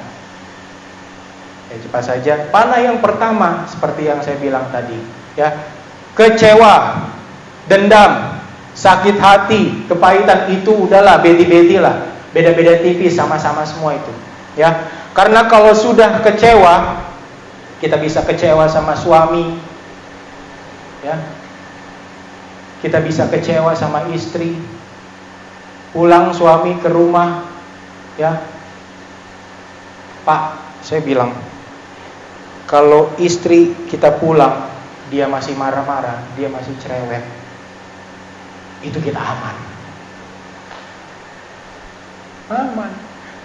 Ya, cepat saja. Panah yang pertama seperti yang saya bilang tadi, ya, kecewa, dendam, sakit hati, kepahitan, itu udahlah beti-beti lah, beda-beda tipis, sama-sama semua itu, ya. Karena kalau sudah kecewa, kita bisa kecewa sama suami, ya, kita bisa kecewa sama istri. Pulang suami ke rumah, ya, Pak, saya bilang, kalau istri kita pulang, dia masih marah-marah, dia masih cerewet, itu kita aman.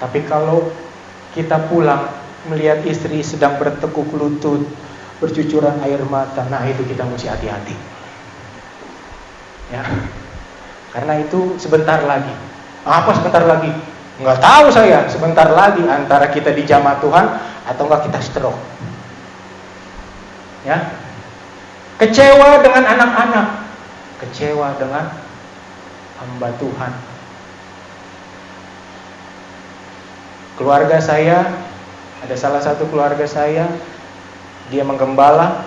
Tapi kalau kita pulang melihat istri sedang bertekuk lutut, bercucuran air mata, nah itu kita mesti hati-hati. Ya. Karena itu sebentar lagi. Apa sebentar lagi? Nggak tahu saya. Sebentar lagi antara kita dijamah Tuhan atau enggak kita stroke. Ya. Kecewa dengan anak-anak, kecewa dengan hamba Tuhan. Keluarga saya, ada salah satu keluarga saya, dia menggembala,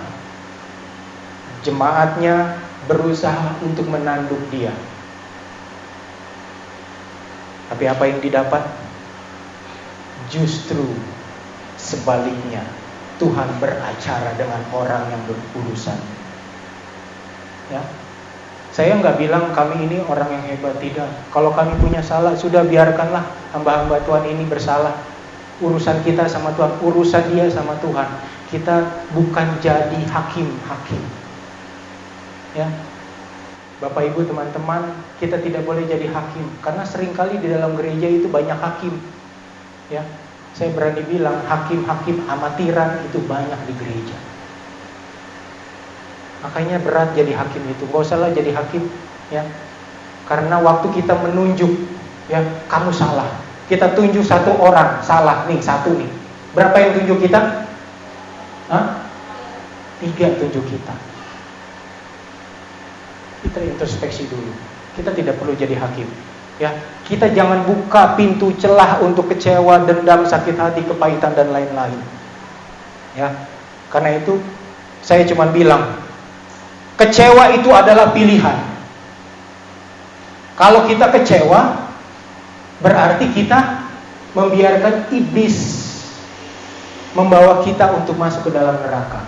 jemaatnya berusaha untuk menanduk dia. Tapi apa yang didapat? Justru sebaliknya, Tuhan beracara dengan orang yang berurusan. Ya, saya nggak bilang kami ini orang yang hebat, tidak. Kalau kami punya salah, sudah biarkanlah hamba-hamba Tuhan ini bersalah. Urusan kita sama Tuhan, urusan dia sama Tuhan. kita bukan jadi hakim-hakim. Ya. Bapak Ibu teman-teman, kita tidak boleh jadi hakim karena seringkali di dalam gereja itu banyak hakim. Ya. Saya berani bilang hakim-hakim amatiran itu banyak di gereja. Makanya berat jadi hakim itu. Gak usahlah jadi hakim, ya. Karena waktu kita menunjuk, ya, kamu salah. Kita tunjuk satu orang salah nih, satu nih. Berapa yang tunjuk kita? 3 tunjuk kita. Kita introspeksi dulu. Kita tidak perlu jadi hakim. Ya, kita jangan buka pintu celah untuk kecewa, dendam, sakit hati, kepahitan dan lain-lain. Ya, karena itu saya cuma bilang, kecewa itu adalah pilihan. Kalau kita kecewa, berarti kita membiarkan iblis membawa kita untuk masuk ke dalam neraka.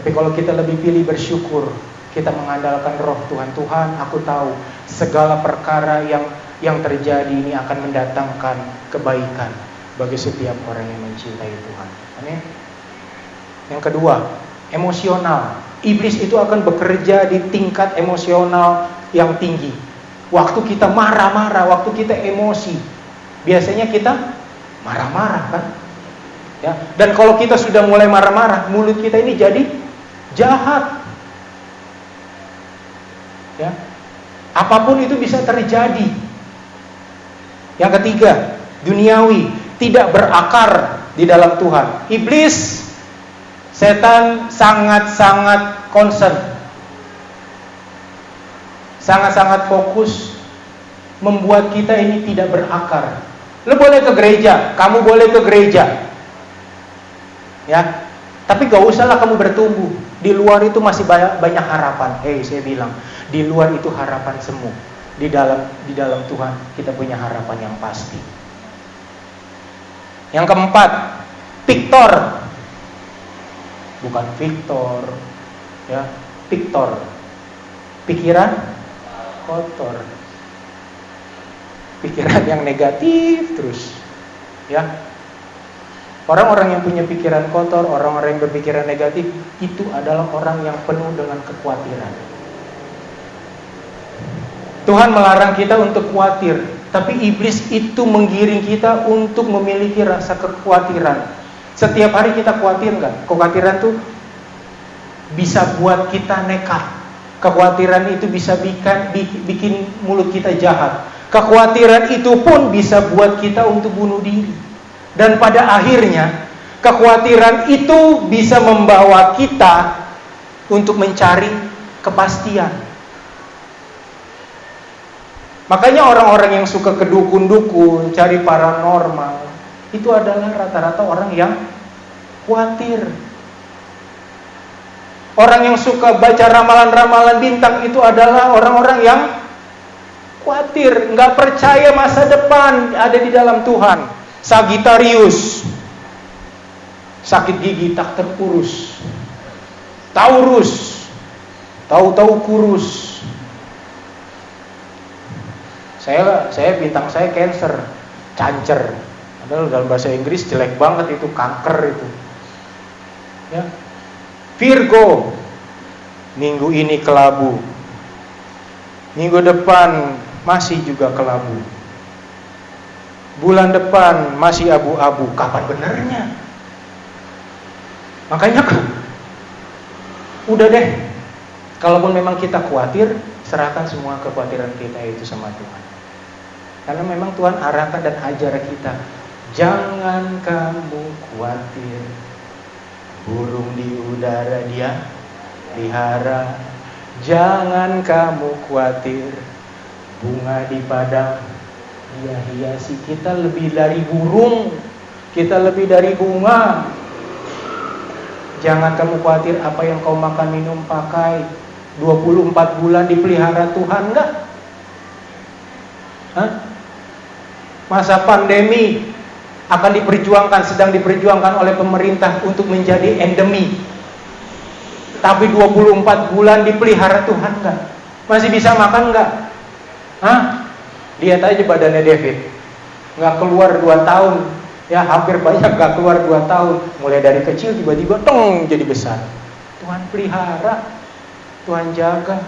Tapi kalau kita lebih pilih bersyukur, kita mengandalkan roh Tuhan. Tuhan, aku tahu segala perkara yang terjadi ini akan mendatangkan kebaikan bagi setiap orang yang mencintai Tuhan. Amin. Yang kedua, emosional. Iblis itu akan bekerja di tingkat emosional yang tinggi. Waktu kita marah-marah, waktu kita emosi, biasanya kita marah-marah kan? Ya. Dan kalau kita sudah mulai marah-marah, mulut kita ini jadi jahat. Ya. Apapun itu bisa terjadi. Yang ketiga, duniawi, tidak berakar di dalam Tuhan. Iblis, setan sangat-sangat concern, sangat-sangat fokus membuat kita ini tidak berakar. Lu boleh ke gereja, kamu boleh ke gereja, ya. Tapi gak usahlah kamu bertumbuh. Di luar itu masih banyak harapan. Saya bilang, di luar itu harapan semu. Di dalam Tuhan kita punya harapan yang pasti. Yang keempat, Victor. Bukan Victor, ya, Victor. Pikiran kotor. Pikiran yang negatif terus, ya. Orang-orang yang punya pikiran kotor, orang-orang yang berpikiran negatif, itu adalah orang yang penuh dengan kekhawatiran. Tuhan melarang kita untuk khawatir, tapi iblis itu menggiring kita untuk memiliki rasa kekhawatiran. Setiap hari kita khawatir nggak? Kekhawatiran tuh bisa buat kita nekat. Kekhawatiran itu bisa bikin mulut kita jahat. Kekhawatiran itu pun bisa buat kita untuk bunuh diri. Dan pada akhirnya, kekhawatiran itu bisa membawa kita untuk mencari kepastian. Makanya orang-orang yang suka ke dukun-dukun, cari paranormal, itu adalah rata-rata orang yang khawatir. Orang yang suka baca ramalan-ramalan bintang itu adalah orang-orang yang khawatir, nggak percaya masa depan ada di dalam Tuhan. Sagittarius, sakit gigi tak terurus. Taurus, tahu-tahu kurus. Saya bintang saya Cancer, cancer. Padahal dalam bahasa Inggris jelek banget itu, kanker itu. Ya. Virgo, minggu ini kelabu. Minggu depan masih juga kelabu. Bulan depan masih abu-abu. Kapan benernya? Makanya udah deh. Kalaupun memang kita khawatir, serahkan semua kekhawatiran kita itu sama Tuhan. Karena memang Tuhan arahkan dan ajar kita, jangan kamu khawatir. Burung di udara dia pelihara. Jangan kamu khawatir. Bunga di padang dia hiasi. Kita lebih dari burung, kita lebih dari bunga. Jangan kamu khawatir apa yang kau makan, minum, pakai. 24 bulan dipelihara Tuhan enggak? Masa pandemi akan diperjuangkan, sedang diperjuangkan oleh pemerintah untuk menjadi endemi. Tapi 24 bulan dipelihara Tuhan enggak? Masih bisa makan enggak? Lihat aja badannya David, nggak keluar 2 tahun Ya hampir banyak gak keluar 2 tahun. Mulai dari kecil tiba-tiba tong jadi besar. Tuhan pelihara, Tuhan jaga,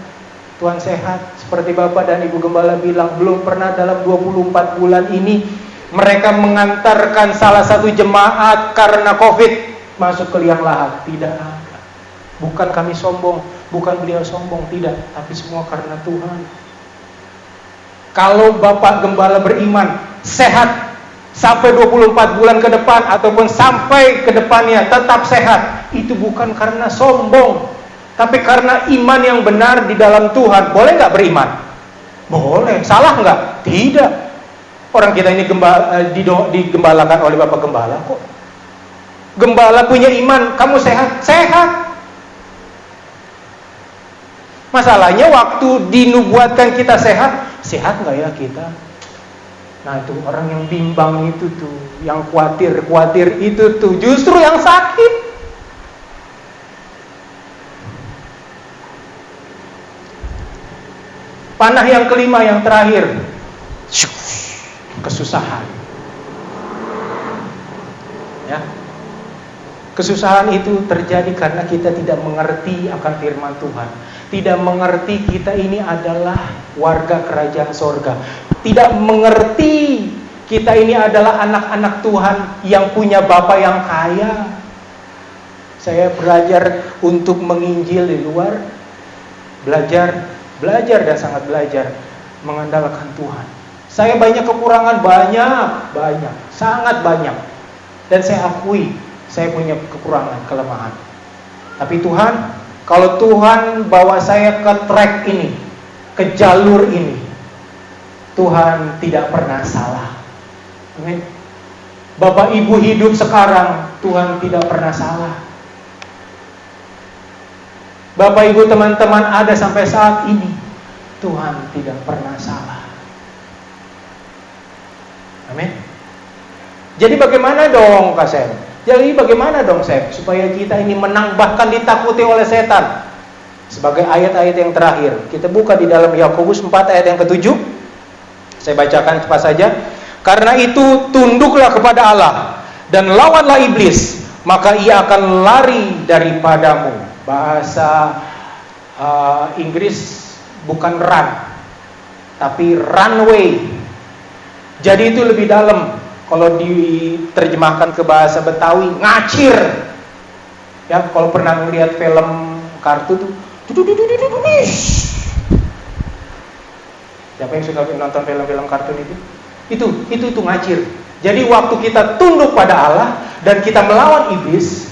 Tuhan sehat. Seperti Bapak dan Ibu Gembala bilang, belum pernah dalam 24 bulan ini mereka mengantarkan salah satu jemaat karena COVID masuk ke liang lahat. Tidak ada. Bukan kami sombong, bukan beliau sombong, tidak. Tapi semua karena Tuhan. Kalau Bapak Gembala beriman, sehat sampai 24 bulan ke depan ataupun sampai ke depannya tetap sehat, itu bukan karena sombong, tapi karena iman yang benar di dalam Tuhan. Boleh nggak beriman? Boleh. Salah nggak? Tidak. Orang kita ini digembalakan oleh Bapak Gembala kok. Gembala punya iman, kamu sehat? Sehat. Masalahnya waktu dinubuatkan kita sehat, sehat nggak ya kita? Nah itu orang yang bimbang itu tuh, yang khawatir itu tuh, justru yang sakit. Panah yang kelima, yang terakhir, kesusahan. Ya, kesusahan itu terjadi karena kita tidak mengerti akan firman Tuhan, tidak mengerti kita ini adalah warga kerajaan sorga, tidak mengerti kita ini adalah anak-anak Tuhan yang punya Bapa yang kaya. Saya belajar untuk menginjil di luar, belajar dan sangat belajar mengandalkan Tuhan. Saya banyak kekurangan, banyak, sangat banyak. Dan saya akui, saya punya kekurangan, kelemahan. Tapi Tuhan, kalau Tuhan bawa saya ke track ini, ke jalur ini, Tuhan tidak pernah salah. Amin. Bapak Ibu hidup sekarang, Tuhan tidak pernah salah. Bapak Ibu teman-teman ada sampai saat ini, Tuhan tidak pernah salah. Amin. Jadi bagaimana dong Kak Sem? Jadi bagaimana dong Sem supaya kita ini menang bahkan ditakuti oleh setan? Sebagai ayat-ayat yang terakhir, kita buka di dalam Yakobus 4 ayat yang ke-7. Saya bacakan cepat saja. Karena itu tunduklah kepada Allah dan lawanlah iblis, maka ia akan lari daripadamu. Bahasa Inggris bukan run, tapi runway. Jadi itu lebih dalam. Kalau diterjemahkan ke bahasa Betawi, ngacir. Ya, kalau pernah melihat film kartun tuh, siapa yang suka nonton film-film kartun itu? Itu ngacir. Jadi waktu kita tunduk pada Allah dan kita melawan iblis,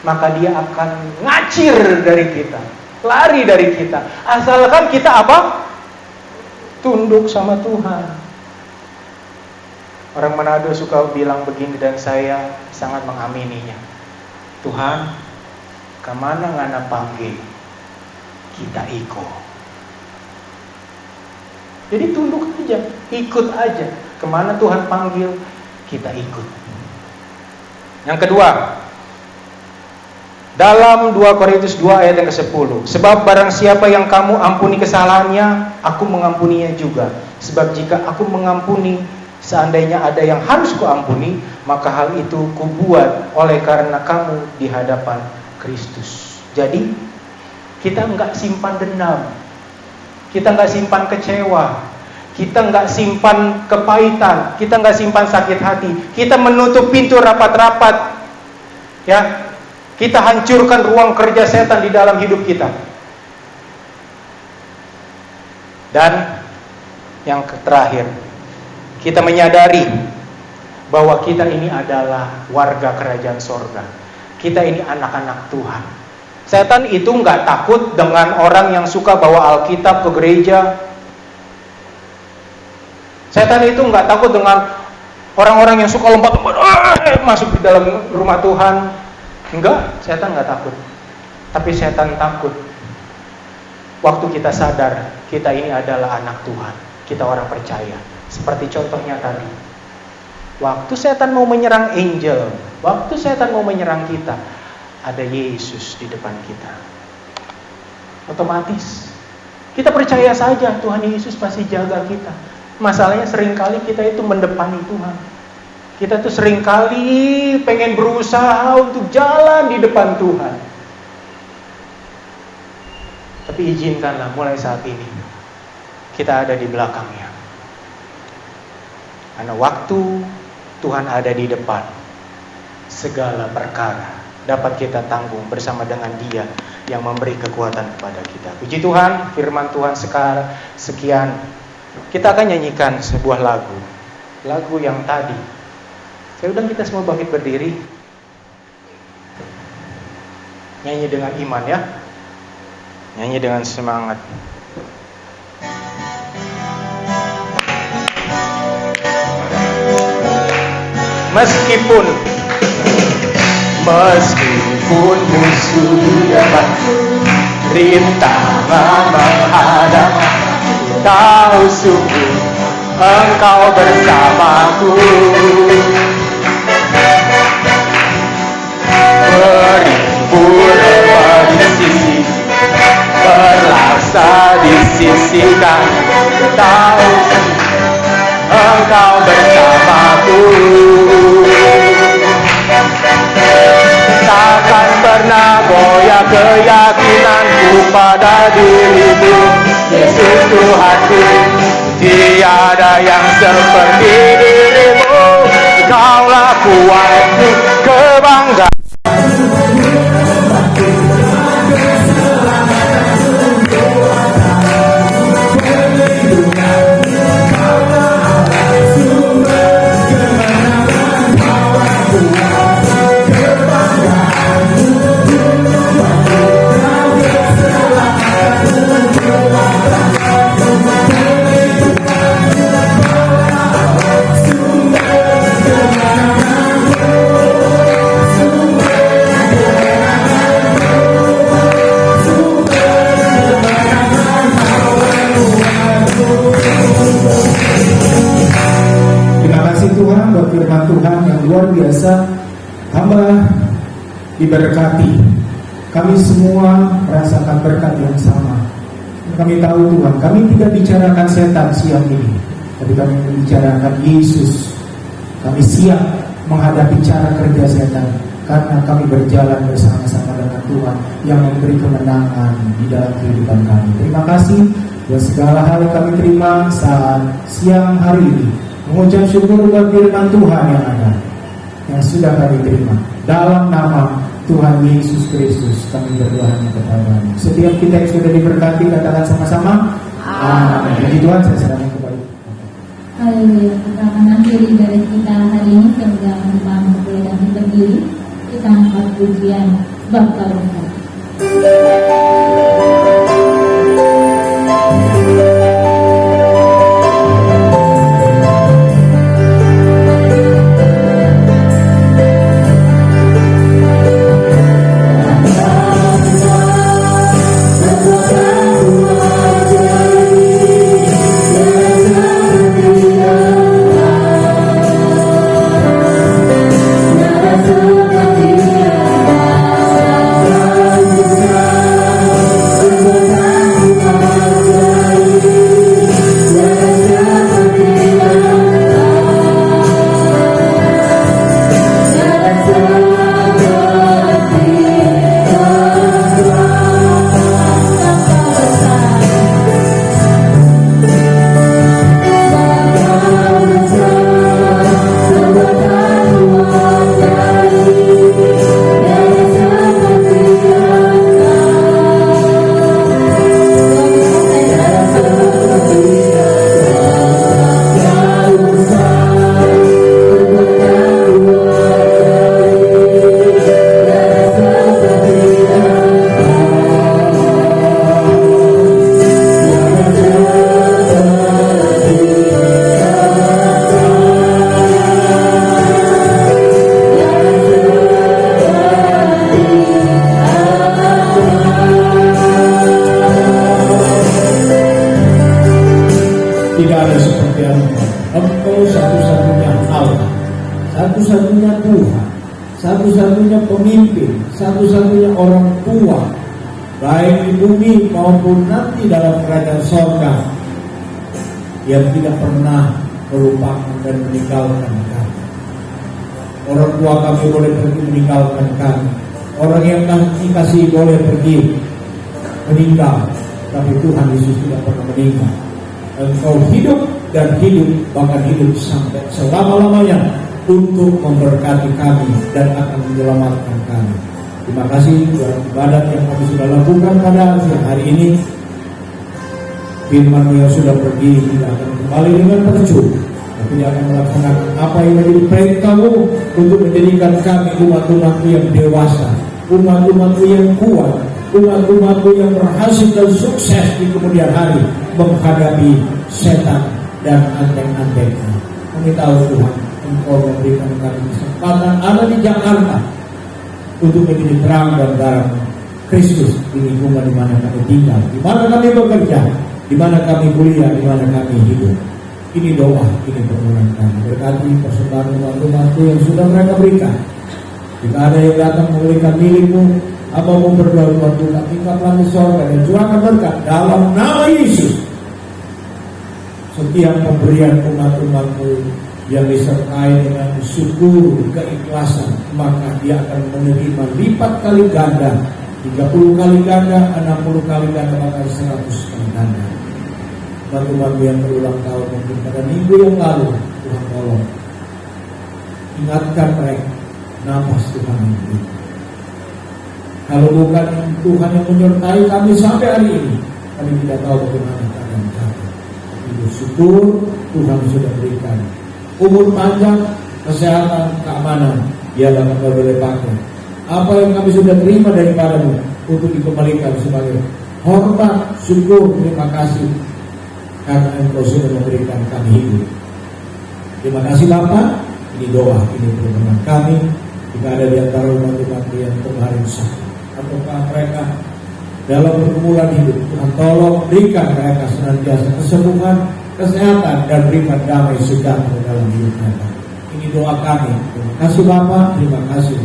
maka dia akan ngacir dari kita, lari dari kita. Asalkan kita apa? Tunduk sama Tuhan. Orang Manado suka bilang begini dan saya sangat mengamininya. Tuhan, kemana ngana panggil, kita ikut. Jadi tunduk aja, ikut aja. Kemana Tuhan panggil, kita ikut. Yang kedua, dalam 2 Korintus 2 ayat yang ke-10, sebab barang siapa yang kamu ampuni kesalahannya, aku mengampuninya juga. Sebab jika aku mengampuni, seandainya ada yang harus kuampuni, maka hal itu kubuat oleh karena kamu di hadapan Kristus. Jadi kita enggak simpan dendam, kita enggak simpan kecewa, kita enggak simpan kepahitan, kita enggak simpan sakit hati. Kita menutup pintu rapat-rapat, ya. Kita hancurkan ruang kerja setan di dalam hidup kita. Dan yang terakhir, kita menyadari bahwa kita ini adalah warga kerajaan sorga. Kita ini anak-anak Tuhan. Setan itu nggak takut dengan orang yang suka bawa Alkitab ke gereja. Setan itu nggak takut dengan orang-orang yang suka lompat-lompat masuk di dalam rumah Tuhan. Enggak, setan nggak takut. Tapi setan takut waktu kita sadar kita ini adalah anak Tuhan. Kita orang percaya. Seperti contohnya tadi, waktu setan mau menyerang angel, waktu setan mau menyerang kita, ada Yesus di depan kita. Otomatis kita percaya saja Tuhan Yesus pasti jaga kita. Masalahnya seringkali kita itu mendepani Tuhan. Kita tuh seringkali pengen berusaha untuk jalan di depan Tuhan. Tapi izinkanlah mulai saat ini kita ada di belakangnya. Karena waktu Tuhan ada di depan, segala perkara dapat kita tanggung bersama dengan Dia yang memberi kekuatan kepada kita. Puji Tuhan, firman Tuhan sekian. Kita akan nyanyikan sebuah lagu yang tadi. Saya undang kita semua bangkit berdiri. Nyanyi dengan iman ya. Nyanyi dengan semangat. Meskipun musuh dapat rintangan menghadap, tahu sungguh Engkau bersamaku. Beribu di sisi, berlaksa di sisi kanan, tahu Engkau bersamaku. Takkan pernah goyah keyakinanku pada dirimu, Yesus Tuhanku. Tiada yang seperti dirimu, Engkaulah kuatku, kebanggaan. Firman Tuhan yang luar biasa, hamba diberkati. Kami semua merasakan berkat yang sama. Kami tahu Tuhan, kami tidak bicarakan setan siang ini, tapi kami membicarakan Yesus. Kami siap menghadapi cara kerja setan, karena kami berjalan bersama-sama dengan Tuhan yang memberi kemenangan di dalam kehidupan kami. Terima kasih buat segala hal yang kami terima saat siang hari ini. Mengucap syukur buat firman Tuhan yang ada, yang sudah kami terima. Dalam nama Tuhan Yesus Kristus kami berdoa kepada-Mu. Setiap kita yang sudah diberkati, katakan sama-sama amin. Puji Tuhan, saya serahkan kepada Haleluya. Kita akan akhiri ibadat kita hari ini. Semoga kita boleh dapat berdiri. Kita angkat pujian bab Kalungkan. Tidak ada seperti Engkau. Engkau satu-satunya Allah, satu-satunya Tuhan, satu-satunya pemimpin, satu-satunya orang tua, baik di bumi maupun nanti dalam kerajaan sorga, yang tidak pernah melupakan dan meninggalkan kami. Orang tua kami boleh pergi meninggalkan kami, orang yang kami kasih boleh pergi meninggal, tapi Tuhan Yesus tidak pernah meninggal. Engkau hidup dan hidup, bahkan hidup sampai selama-lamanya untuk memberkati kami dan akan menyelamatkan kami. Terima kasih buat ibadat yang kami sudah lakukan pada siang hari ini. Firman yang sudah pergi tidak akan kembali dengan percuma, tapi dia akan melaksanakan apa yang menjadi perintah-Mu untuk menjadikan kami umat-umat-Mu yang dewasa, umat-umat-Mu yang kuat, umat-umat-Mu yang berhasil dan sukses di kemudian hari menghadapi setan dan anteng-antengnya. Kami tahu Tuhan, Engkau memberikan kami kesempatan ada di Jakarta untuk menjadi terang dan garam Kristus di lingkungan di mana kami tinggal, di mana kami bekerja, di mana kami kuliah, di mana kami hidup. Ini doa, ini permohonan kami. Berkati persembahan umat-umat-Mu yang sudah mereka berikan. Jika ada yang datang memberikan milik-Mu, Hamba-Mu berdoa buat Tuhan, tingkatlah di sorga dan curahkan berkat dalam nama Yesus. Setiap pemberian umat-umat-Mu yang disertai dengan syukur, keikhlasan, maka dia akan menerima lipat kali ganda, 30 kali ganda, 60 kali ganda, bahkan 100 kali ganda. Umat-umat yang berulang tahun mungkin pada minggu yang lalu, Tuhan tolong ingatkan mereka nafas Tuhan ini. Kalau bukan Tuhan yang menyertai kami sampai hari ini, kami tidak tahu bagaimana keadaan kami. Bersyukur Tuhan sudah berikan umur panjang, kesehatan, keamanan, dia dapat boleh pakai. Apa yang kami sudah terima daripada-Mu untuk dikembalikan sebagai hormat, syukur, terima kasih karena Engkau sudah memberikan kami hidup. Terima kasih Bapa. Ini doa, ini permohonan kami. Jika ada di antara umat-umat yang kemarin sakit ataukah mereka dalam pergumulan hidup, Tuhan tolong berikan mereka senantiasa kesembuhan, kesehatan, dan berikan damai sejahtera dalam hidup mereka. Ini doa kami. Terima kasih Bapa, terima kasih.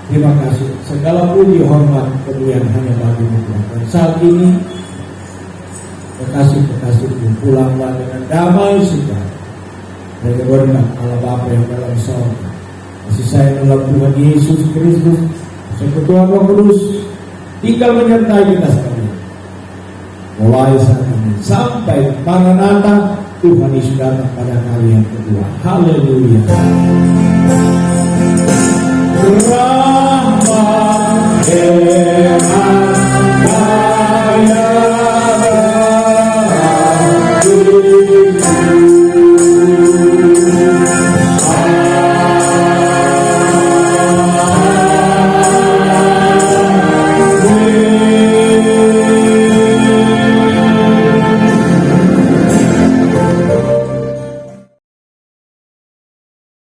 Terima kasih. Segala puji, hormat, kemuliaan hanya bagi-Mu Tuhan. Dan saat ini kekasih-kekasih-Mu pulanglah dengan damai sejahtera dari berkat Allah Bapa yang dalam sorga, kasih sayang dalam Tuhan Yesus Kristus, Sekutu Roh Kudus tinggal menyertai kita sekalian mulai saat ini sampai Maranatha Tuhan Yesus datang pada kali yang kedua. Haleluya. Rahmat